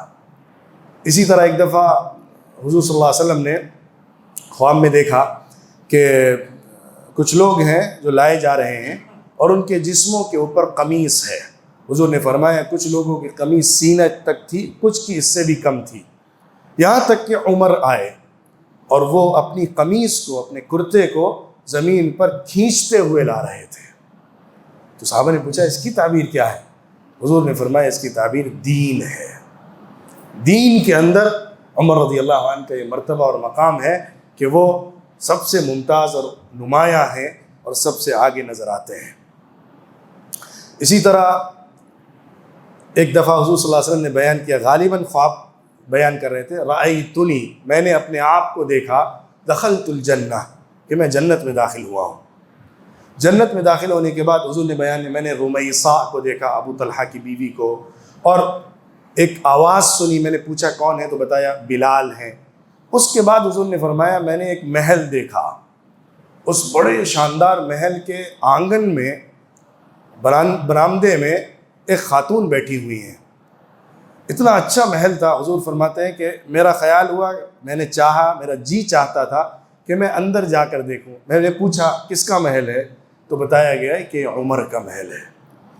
اسی طرح ایک دفعہ حضور صلی اللہ علیہ وسلم نے خواب میں دیکھا کہ کچھ لوگ ہیں جو لائے جا رہے ہیں اور ان کے جسموں کے اوپر قمیص ہے۔ حضور نے فرمایا کچھ لوگوں کی قمیص سینے تک تھی، کچھ کی اس سے بھی کم تھی، یہاں تک کہ عمر آئے اور وہ اپنی قمیص کو، اپنے کرتے کو زمین پر کھینچتے ہوئے لا رہے تھے۔ تو صحابہ نے پوچھا اس کی تعبیر کیا ہے؟ حضور نے فرمایا اس کی تعبیر دین ہے، دین کے اندر عمر رضی اللہ عنہ کا یہ مرتبہ اور مقام ہے کہ وہ سب سے ممتاز اور نمایاں ہیں اور سب سے آگے نظر آتے ہیں۔ اسی طرح ایک دفعہ حضور صلی اللہ علیہ وسلم نے بیان کیا، غالباً خواب بیان کر رہے تھے، رأیتنی، میں نے اپنے آپ کو دیکھا، دخلت الجنہ، کہ میں جنت میں داخل ہوا ہوں۔ جنت میں داخل ہونے کے بعد حضور نے بیان میں نے رمیثہ کو دیکھا، ابو طلحہ کی بیوی کو، اور ایک آواز سنی، میں نے پوچھا کون ہے تو بتایا بلال ہیں۔ اس کے بعد حضور نے فرمایا میں نے ایک محل دیکھا، اس بڑے شاندار محل کے آنگن میں، برآمدے میں ایک خاتون بیٹھی ہوئی ہیں، اتنا اچھا محل تھا۔ حضور فرماتے ہیں کہ میرا خیال ہوا، میں نے چاہا، میرا جی چاہتا تھا کہ میں اندر جا کر دیکھوں۔ میں نے پوچھا کس کا محل ہے تو بتایا گیا ہے کہ عمر کا محل ہے،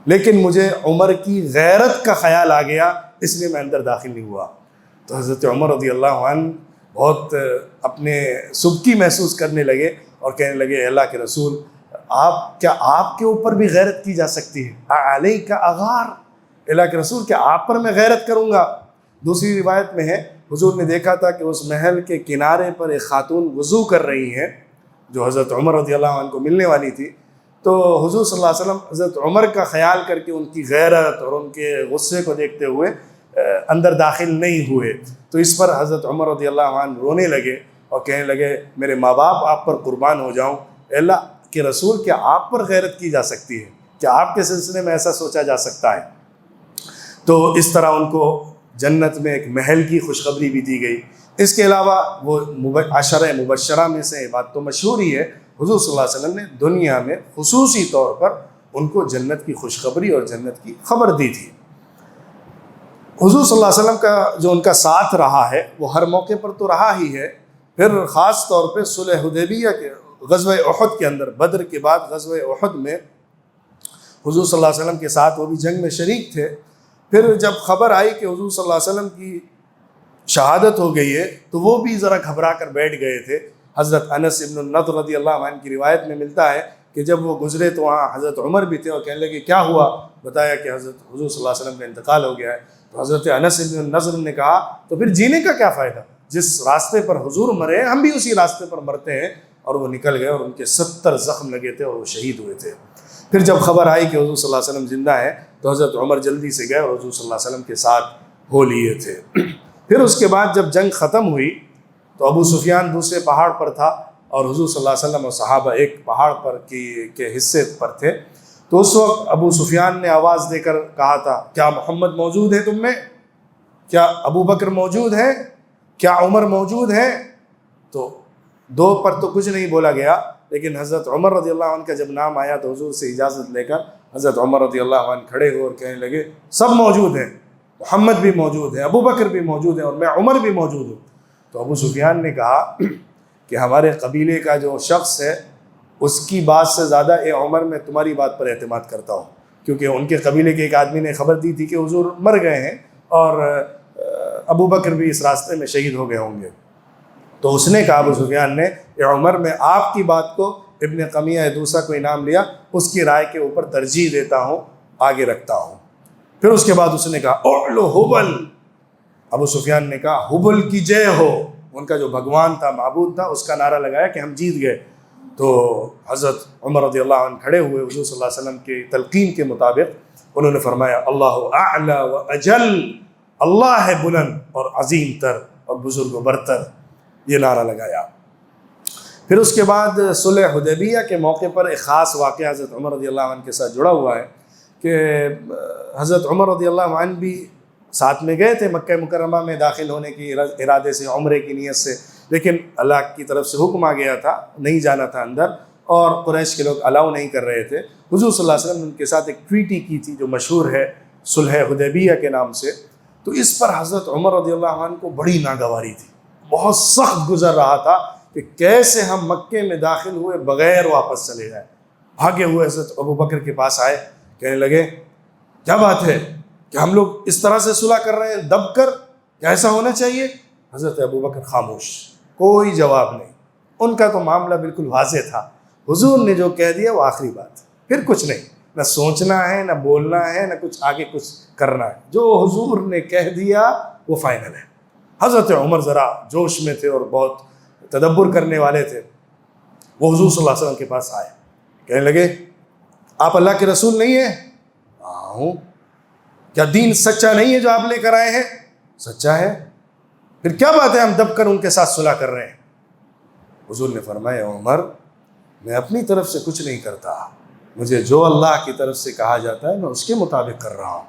لیکن مجھے عمر کی غیرت کا خیال آ گیا، اس لیے میں اندر داخل نہیں ہوا۔ تو حضرت عمر رضی اللہ عنہ بہت اپنے سبکی محسوس کرنے لگے اور کہنے لگے اللہ کے رسول، کیا آپ کے اوپر بھی غیرت کی جا سکتی ہے؟ علیک اغار، اللہ کے رسول کیا آپ پر میں غیرت کروں گا؟ دوسری روایت میں ہے حضور نے دیکھا تھا کہ اس محل کے کنارے پر ایک خاتون وضو کر رہی ہے جو حضرت عمر رضی اللہ عنہ کو ملنے والی تھی۔ تو حضور صلی اللہ علیہ وسلم حضرت عمر کا خیال کر کے ان کی غیرت اور ان کے غصے کو دیکھتے ہوئے اندر داخل نہیں ہوئے۔ تو اس پر حضرت عمر رضی اللہ عنہ رونے لگے اور کہنے لگے میرے ماں باپ آپ پر قربان ہو جاؤں، اللہ کے رسول کیا آپ پر غیرت کی جا سکتی ہے؟ کیا آپ کے سلسلے میں ایسا سوچا جا سکتا ہے؟ تو اس طرح ان کو جنت میں ایک محل کی خوشخبری بھی دی گئی۔ اس کے علاوہ وہ عشرہ مبشرہ میں سے بات تو مشہور ہی ہے، حضور صلی اللہ علیہ وسلم نے دنیا میں خصوصی طور پر ان کو جنت کی خوشخبری اور جنت کی خبر دی تھی۔ حضور صلی اللہ علیہ وسلم کا جو ان کا ساتھ رہا ہے وہ ہر موقع پر تو رہا ہی ہے، پھر خاص طور پہ صلح حدیبیہ کے غزوہ احد کے اندر، بدر کے بعد غزوہ احد میں حضور صلی اللہ علیہ وسلم کے ساتھ وہ بھی جنگ میں شریک تھے۔ پھر جب خبر آئی کہ حضور صلی اللہ علیہ وسلم کی شہادت ہو گئی ہے تو وہ بھی ذرا گھبرا کر بیٹھ گئے تھے۔ حضرت انس ابن النضر رضی اللہ عنہ کی روایت میں ملتا ہے کہ جب وہ گزرے تو وہاں حضرت عمر بھی تھے اور کہنے لگے کیا ہوا؟ بتایا کہ حضرت حضور صلی اللہ علیہ وسلم کا انتقال ہو گیا ہے۔ تو حضرت انس ابن النضر نے کہا تو پھر جینے کا کیا فائدہ؟ جس راستے پر حضور مرے ہم بھی اسی راستے پر مرتے ہیں۔ اور وہ نکل گئے اور ان کے 70 زخم لگے تھے اور وہ شہید ہوئے تھے۔ پھر جب خبر آئی کہ حضور صلی اللہ علیہ وسلم زندہ ہے تو حضرت عمر جلدی سے گئے اور حضور صلی اللہ علیہ وسلم کے ساتھ ہو لیے تھے۔ پھر اس کے بعد جب جنگ ختم ہوئی تو ابو سفیان دوسرے پہاڑ پر تھا اور حضور صلی اللہ علیہ وسلم اور صحابہ ایک پہاڑ پر کے حصے پر تھے۔ تو اس وقت ابو سفیان نے آواز دے کر کہا تھا کیا محمد موجود ہے تم میں؟ کیا ابو بکر موجود ہے؟ کیا عمر موجود ہے؟ تو دو پر تو کچھ نہیں بولا گیا، لیکن حضرت عمر رضی اللہ عنہ کا جب نام آیا تو حضور سے اجازت لے کر حضرت عمر رضی اللہ عنہ کھڑے ہوئے اور کہنے لگے سب موجود ہیں، محمد بھی موجود ہے، ابو بکر بھی موجود ہے اور میں عمر بھی موجود ہوں۔ تو ابو سفیان نے کہا کہ ہمارے قبیلے کا جو شخص ہے اس کی بات سے زیادہ اے عمر میں تمہاری بات پر اعتماد کرتا ہوں، کیونکہ ان کے قبیلے کے ایک آدمی نے خبر دی تھی کہ حضور مر گئے ہیں اور ابو بکر بھی اس راستے میں شہید ہو گئے ہوں گے۔ تو اس نے کہا ابو سفیان نے اے عمر میں آپ کی بات کو ابن قمیہ دوسرا کو انعام لیا، اس کی رائے کے اوپر ترجیح دیتا ہوں، آگے رکھتا ہوں۔ پھر اس کے بعد اس نے کہا اعلو حبل، ابو سفیان نے کہا حبل کی جے ہو، ان کا جو بھگوان تھا معبود تھا اس کا نعرہ لگایا کہ ہم جیت گئے۔ تو حضرت عمر رضی اللہ عنہ کھڑے ہوئے، حضور صلی اللہ علیہ وسلم کی تلقین کے مطابق انہوں نے فرمایا اللہ اعلی و اجل، اللہ ہے بلند اور عظیم تر اور بزرگ و برتر، یہ نعرہ لگایا۔ پھر اس کے بعد صلح حدیبیہ کے موقع پر ایک خاص واقعہ حضرت عمر رضی اللہ عنہ کے ساتھ جڑا ہوا ہے کہ حضرت عمر رضی اللہ عنہ بھی ساتھ میں گئے تھے مکہ مکرمہ میں داخل ہونے کی ارادے سے، عمرے کی نیت سے، لیکن اللہ کی طرف سے حکم آ گیا تھا، نہیں جانا تھا اندر، اور قریش کے لوگ الاؤ نہیں کر رہے تھے۔ حضور صلی اللہ علیہ وسلم نے ان کے ساتھ ایک ٹویٹی کی تھی جو مشہور ہے صلح حدیبیہ کے نام سے۔ تو اس پر حضرت عمر رضی اللہ عنہ کو بڑی ناگواری تھی، بہت سخت گزر رہا تھا کہ کیسے ہم مکے میں داخل ہوئے بغیر واپس چلے جائیں۔ بھاگے ہوئے حضرت ابو بکر کے پاس آئے، کہنے لگے کیا بات ہے کہ ہم لوگ اس طرح سے صلح کر رہے ہیں دب کر، کیا ایسا ہونا چاہیے؟ حضرت ابو بکر خاموش، کوئی جواب نہیں۔ ان کا تو معاملہ بالکل واضح تھا، حضور نے جو کہہ دیا وہ آخری بات، پھر کچھ نہیں، نہ سوچنا ہے نہ بولنا ہے نہ کچھ آگے کچھ کرنا ہے، جو حضور نے کہہ دیا وہ فائنل ہے۔ حضرت عمر ذرا جوش میں تھے اور بہت تدبر کرنے والے تھے، وہ حضور صلی اللہ علیہ وسلم کے پاس آئے، کہنے لگے آپ اللہ کے رسول نہیں ہیں؟ ہاں ہوں۔ کیا دین سچا نہیں ہے جو آپ لے کر آئے ہیں؟ سچا ہے۔ پھر کیا بات ہے ہم دب کر ان کے ساتھ صلح کر رہے ہیں؟ حضور نے فرمایا عمر میں اپنی طرف سے کچھ نہیں کرتا، مجھے جو اللہ کی طرف سے کہا جاتا ہے میں اس کے مطابق کر رہا ہوں۔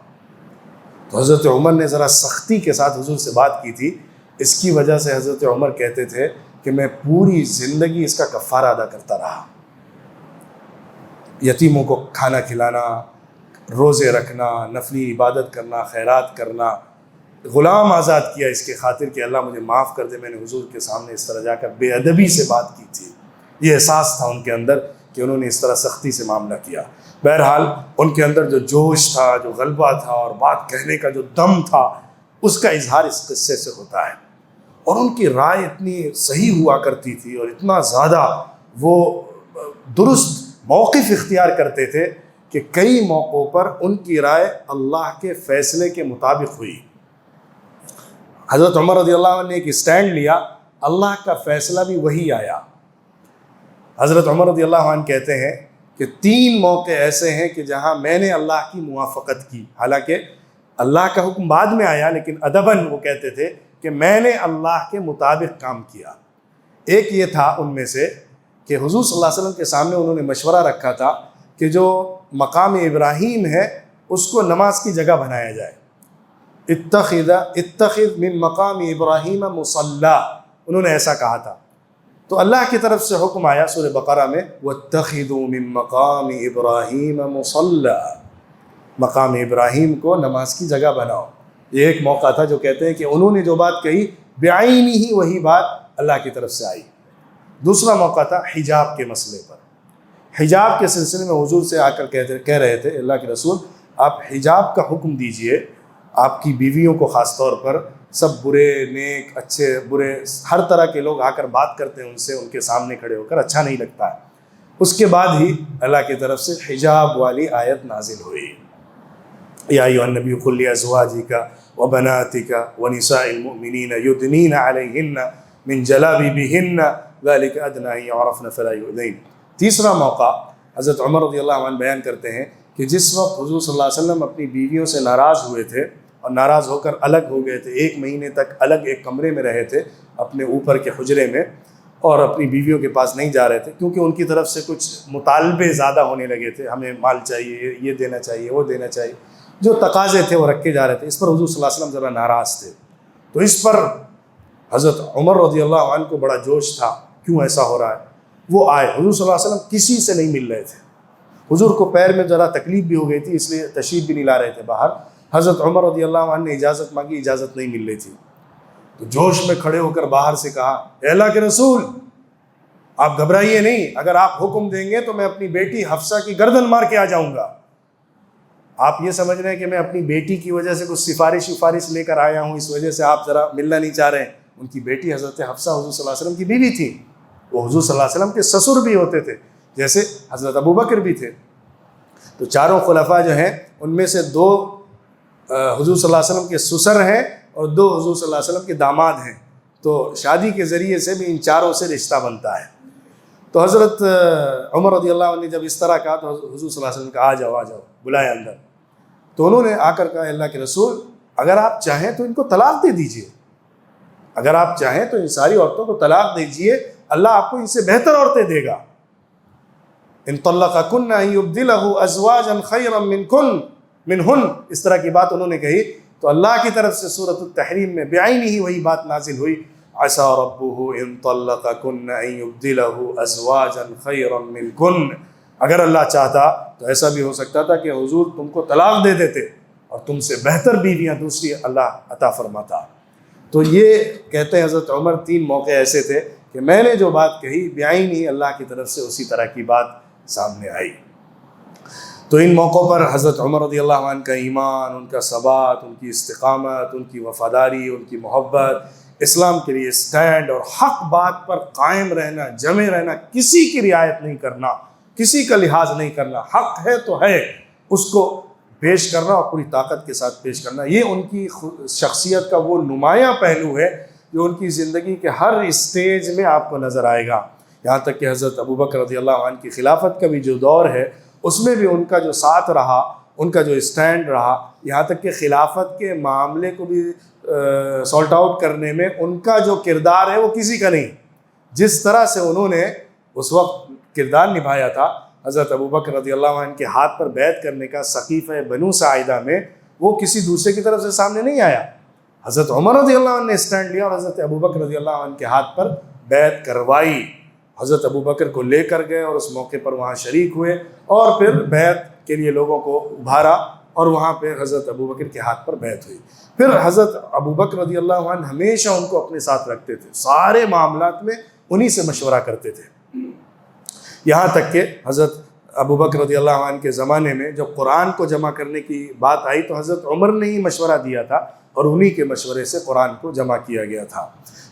تو حضرت عمر نے ذرا سختی کے ساتھ حضور سے بات کی تھی، اس کی وجہ سے حضرت عمر کہتے تھے کہ میں پوری زندگی اس کا کفارہ ادا کرتا رہا، یتیموں کو کھانا کھلانا، روزے رکھنا، نفلی عبادت کرنا، خیرات کرنا، غلام آزاد کیا اس کے خاطر کہ اللہ مجھے معاف کر دے، میں نے حضور کے سامنے اس طرح جا کر بے ادبی سے بات کی تھی۔ یہ احساس تھا ان کے اندر کہ انہوں نے اس طرح سختی سے معاملہ کیا۔ بہرحال ان کے اندر جو جوش تھا، جو غلبہ تھا اور بات کہنے کا جو دم تھا، اس کا اظہار اس قصے سے ہوتا ہے۔ اور ان کی رائے اتنی صحیح ہوا کرتی تھی اور اتنا زیادہ وہ درست موقف اختیار کرتے تھے کہ کئی موقعوں پر ان کی رائے اللہ کے فیصلے کے مطابق ہوئی۔ حضرت عمر رضی اللہ عنہ نے ایک اسٹینڈ لیا، اللہ کا فیصلہ بھی وہی آیا۔ حضرت عمر رضی اللہ عنہ کہتے ہیں کہ 3 موقع ایسے ہیں کہ جہاں میں نے اللہ کی موافقت کی، حالانکہ اللہ کا حکم بعد میں آیا، لیکن ادباً وہ کہتے تھے کہ میں نے اللہ کے مطابق کام کیا۔ ایک یہ تھا ان میں سے کہ حضور صلی اللہ علیہ وسلم کے سامنے انہوں نے مشورہ رکھا تھا کہ جو مقام ابراہیم ہے اس کو نماز کی جگہ بنایا جائے، اتخذ من مقام ابراہیم مصلی، انہوں نے ایسا کہا تھا۔ تو اللہ کی طرف سے حکم آیا سورہ بقرہ میں وَاتَّخِذُوا مِن مَّقَامِ إِبْرَاهِيمَ مُصَلًّى، مقام ابراہیم کو نماز کی جگہ بناؤ۔ یہ ایک موقع تھا جو کہتے ہیں کہ انہوں نے جو بات کہی بعینی ہی وہی بات اللہ کی طرف سے آئی۔ دوسرا موقع تھا حجاب کے مسئلے پر۔ حجاب کے سلسلے میں حضور سے آ کر کہہ رہے تھے اللہ کے رسول آپ حجاب کا حکم دیجئے، آپ کی بیویوں کو خاص طور پر سب برے نیک اچھے برے ہر طرح کے لوگ آ کر بات کرتے ہیں ان سے، ان کے سامنے کھڑے ہو کر اچھا نہیں لگتا ہے۔ اس کے بعد ہی اللہ کی طرف سے حجاب والی آیت نازل ہوئی، یا ایھا النبی قل لازواجک وبناتک ونساء المؤمنین یدنین علیہن من جلابیبہن ذلک ادنی ان یعرفن فلا یؤذین۔ تیسرا موقع حضرت عمر رضی اللہ عنہ بیان کرتے ہیں کہ جس وقت حضور صلی اللہ علیہ وسلم اپنی بیویوں سے ناراض ہوئے تھے اور ناراض ہو کر الگ ہو گئے تھے، 1 مہینے تک الگ ایک کمرے میں رہے تھے اپنے اوپر کے حجرے میں، اور اپنی بیویوں کے پاس نہیں جا رہے تھے کیونکہ ان کی طرف سے کچھ مطالبے زیادہ ہونے لگے تھے، ہمیں مال چاہیے، یہ دینا چاہیے، وہ دینا چاہیے، جو تقاضے تھے وہ رکھے جا رہے تھے۔ اس پر حضور صلی اللہ علیہ وسلم ذرا ناراض تھے، تو اس پر حضرت عمر رضی اللہ عنہ کو بڑا جوش تھا، کیوں ایسا ہو رہا ہے؟ وہ آئے، حضور صلی اللہ علیہ وسلم کسی سے نہیں مل رہے تھے، حضور کو پیر میں ذرا تکلیف بھی ہو گئی تھی، اس لیے تشریف بھی نہیں لا رہے تھے باہر۔ حضرت عمر رضی اللہ عنہ نے اجازت مانگی، اجازت نہیں مل رہی تھی، تو جوش میں کھڑے ہو کر باہر سے کہا، اے اللہ کے رسول آپ گھبرائیے نہیں، اگر آپ حکم دیں گے تو میں اپنی بیٹی حفصہ کی گردن مار کے آ جاؤں گا۔ آپ یہ سمجھ رہے ہیں کہ میں اپنی بیٹی کی وجہ سے کچھ سفارش لے کر آیا ہوں، اس وجہ سے آپ ذرا ملنا نہیں چاہ رہے ہیں؟ ان کی بیٹی حضرت حفصہ حضور صلی اللہ علیہ وسلم کی بیوی تھی، وہ حضور صلی اللہ علیہ وسلم کے سسر بھی ہوتے تھے، جیسے حضرت ابوبکر بھی تھے۔ تو چاروں خلفاء جو ہیں ان میں سے 2 حضور صلی اللہ علیہ وسلم کے سسر ہیں اور 2 حضور صلی اللہ علیہ وسلم کے داماد ہیں، تو شادی کے ذریعے سے بھی ان چاروں سے رشتہ بنتا ہے۔ تو حضرت عمر رضی اللہ عنہ نے جب اس طرح کہا تو حضور صلی اللہ علیہ وسلم نے کہا، آ جاؤ بلایا اندر۔ تو انہوں نے آ کر کہا، اللہ کے رسول اگر آپ چاہیں تو ان کو طلاق دے دیجئے، اگر آپ چاہیں تو ان ساری عورتوں کو طلاق دیجئے، اللہ آپ کو ان سے بہتر عورتیں دے گا۔ ان طلقکن ان یبدلہ ازواجا خیرا منہن، اس طرح کی بات انہوں نے کہی، تو اللہ کی طرف سے سورۃ التحریم میں بعینہ ہی وہی بات نازل ہوئی، عسى ربہ ان طلقکن ان یبدلہ ازواجا خیرا منکن۔ اگر اللہ چاہتا تو ایسا بھی ہو سکتا تھا کہ حضور تم کو طلاق دے دیتے اور تم سے بہتر بیویاں دوسری اللہ عطا فرماتا۔ تو یہ کہتے ہیں حضرت عمر 3 موقع ایسے تھے کہ میں نے جو بات کہی بعین ہی اللہ کی طرف سے اسی طرح کی بات سامنے آئی۔ تو ان موقعوں پر حضرت عمر رضی اللہ عنہ کا ایمان، ان کا ثبات، ان کی استقامت، ان کی وفاداری، ان کی محبت، اسلام کے لیے سٹینڈ اور حق بات پر قائم رہنا، جمے رہنا، کسی کی رعایت نہیں کرنا، کسی کا لحاظ نہیں کرنا، حق ہے تو ہے، اس کو پیش کرنا اور پوری طاقت کے ساتھ پیش کرنا، یہ ان کی شخصیت کا وہ نمایاں پہلو ہے جو ان کی زندگی کے ہر اسٹیج میں آپ کو نظر آئے گا۔ یہاں تک کہ حضرت ابوبکر رضی اللہ عنہ کی خلافت کا بھی جو دور ہے اس میں بھی ان کا جو ساتھ رہا، ان کا جو اسٹینڈ رہا، یہاں تک کہ خلافت کے معاملے کو بھی سالٹ آؤٹ کرنے میں ان کا جو کردار ہے وہ کسی کا نہیں۔ جس طرح سے انہوں نے اس وقت کردار نبھایا تھا حضرت ابوبکر رضی اللہ عنہ کے ہاتھ پر بیعت کرنے کا سقیفہ بنو ساعدہ میں، وہ کسی دوسرے کی طرف سے سامنے نہیں آیا، حضرت عمر رضی اللہ عنہ نے اسٹینڈ لیا اور حضرت ابوبکر رضی اللہ عنہ کے ہاتھ پر بیعت کروائی۔ حضرت ابوبکر کو لے کر گئے اور اس موقع پر وہاں شریک ہوئے اور پھر بیعت کے لیے لوگوں کو ابھارا اور وہاں پہ حضرت ابوبکر کے ہاتھ پر بیعت ہوئی۔ پھر حضرت ابوبکر رضی اللہ عنہ ہمیشہ ان کو اپنے ساتھ رکھتے تھے، سارے معاملات میں انہی سے مشورہ کرتے تھے، یہاں تک کہ حضرت ابوبکر رضی اللہ عنہ کے زمانے میں جب قرآن کو جمع کرنے کی بات آئی تو حضرت عمر نے ہی مشورہ دیا تھا اور انہی کے مشورے سے قرآن کو جمع کیا گیا تھا۔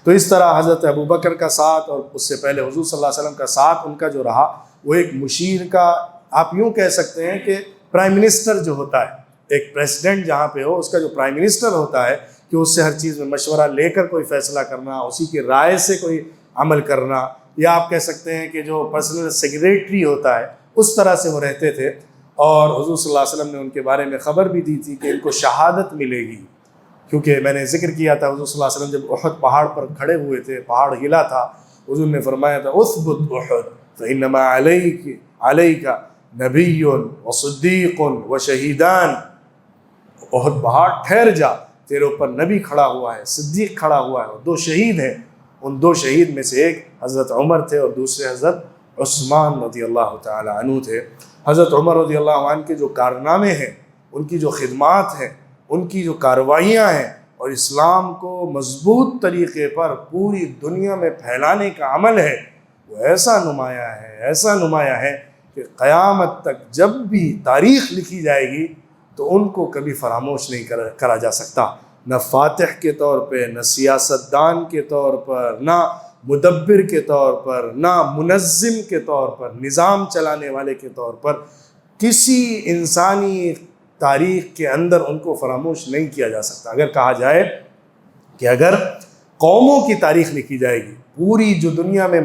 تو اس طرح حضرت ابوبکر کا ساتھ اور اس سے پہلے حضور صلی اللہ علیہ وسلم کا ساتھ ان کا جو رہا وہ ایک مشیر کا، آپ یوں کہہ سکتے ہیں کہ پرائم منسٹر جو ہوتا ہے، ایک پریسیڈنٹ جہاں پہ ہو اس کا جو پرائم منسٹر ہوتا ہے کہ اس سے ہر چیز میں مشورہ لے کر کوئی فیصلہ کرنا، اسی کی رائے سے کوئی عمل کرنا، یا آپ کہہ سکتے ہیں کہ جو پرسنل سیکریٹری ہوتا ہے اس طرح سے وہ رہتے تھے۔ اور حضور صلی اللہ علیہ وسلم نے ان کے بارے میں خبر بھی دی تھی کہ ان کو شہادت ملے گی، کیونکہ میں نے ذکر کیا تھا حضور صلی اللہ علیہ وسلم جب احد پہاڑ پر کھڑے ہوئے تھے، پہاڑ ہلا تھا، حضور نے فرمایا تھا اثبت احد فانما علیک نبی وصدیق وشہیدان، احد پہاڑ ٹھہر جا، تیرے اوپر نبی کھڑا ہوا ہے، صدیق کھڑا ہوا ہے اور 2 شہید ہیں۔ ان 2 شہید میں سے ایک حضرت عمر تھے اور دوسرے حضرت عثمان رضی اللہ تعالی عنہ تھے۔ حضرت عمر رضی اللہ عنہ کے جو کارنامے ہیں، ان کی جو خدمات ہیں، ان کی جو کارروائیاں ہیں اور اسلام کو مضبوط طریقے پر پوری دنیا میں پھیلانے کا عمل ہے، وہ ایسا نمایاں ہے کہ قیامت تک جب بھی تاریخ لکھی جائے گی تو ان کو کبھی فراموش نہیں کرا جا سکتا۔ نہ فاتح کے طور پہ، نہ سیاستدان کے طور پر، نہ مدبر کے طور پر، نہ منظم کے طور پر، نظام چلانے والے کے طور پر، کسی انسانی تاریخ کے اندر ان کو فراموش نہیں کیا جا سکتا۔ اگر کہا جائے کہ اگر قوموں کی تاریخ لکھی جائے گی، پوری جو دنیا میں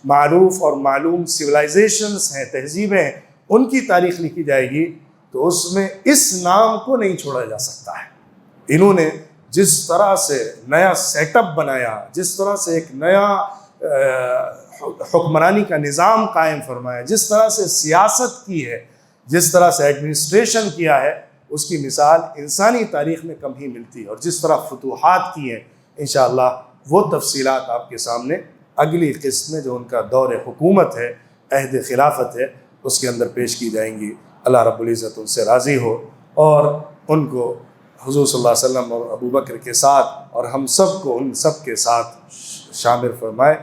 معروف اور معلوم سویلائزیشنز ہیں، تہذیبیں ہیں، ان کی تاریخ لکھی جائے گی تو اس میں اس نام کو نہیں چھوڑا جا سکتا ہے۔ انہوں نے جس طرح سے نیا سیٹ اپ بنایا، جس طرح سے ایک نیا حکمرانی کا نظام قائم فرمایا، جس طرح سے سیاست کی ہے، جس طرح سے ایڈمنسٹریشن کیا ہے، اس کی مثال انسانی تاریخ میں کم ہی ملتی ہے۔ اور جس طرح فتوحات کی ہیں، انشاءاللہ وہ تفصیلات آپ کے سامنے اگلی قسط میں جو ان کا دور حکومت ہے، عہد خلافت ہے، اس کے اندر پیش کی جائیں گی۔ اللہ رب العزت ان سے راضی ہو اور ان کو حضور صلی اللہ علیہ وسلم اور ابو بکر کے ساتھ اور ہم سب کو ان سب کے ساتھ شامل فرمائے،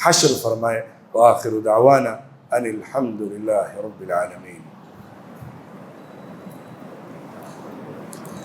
حشر فرمائے۔ وآخر دعوانا ان الحمد للہ رب العالمین۔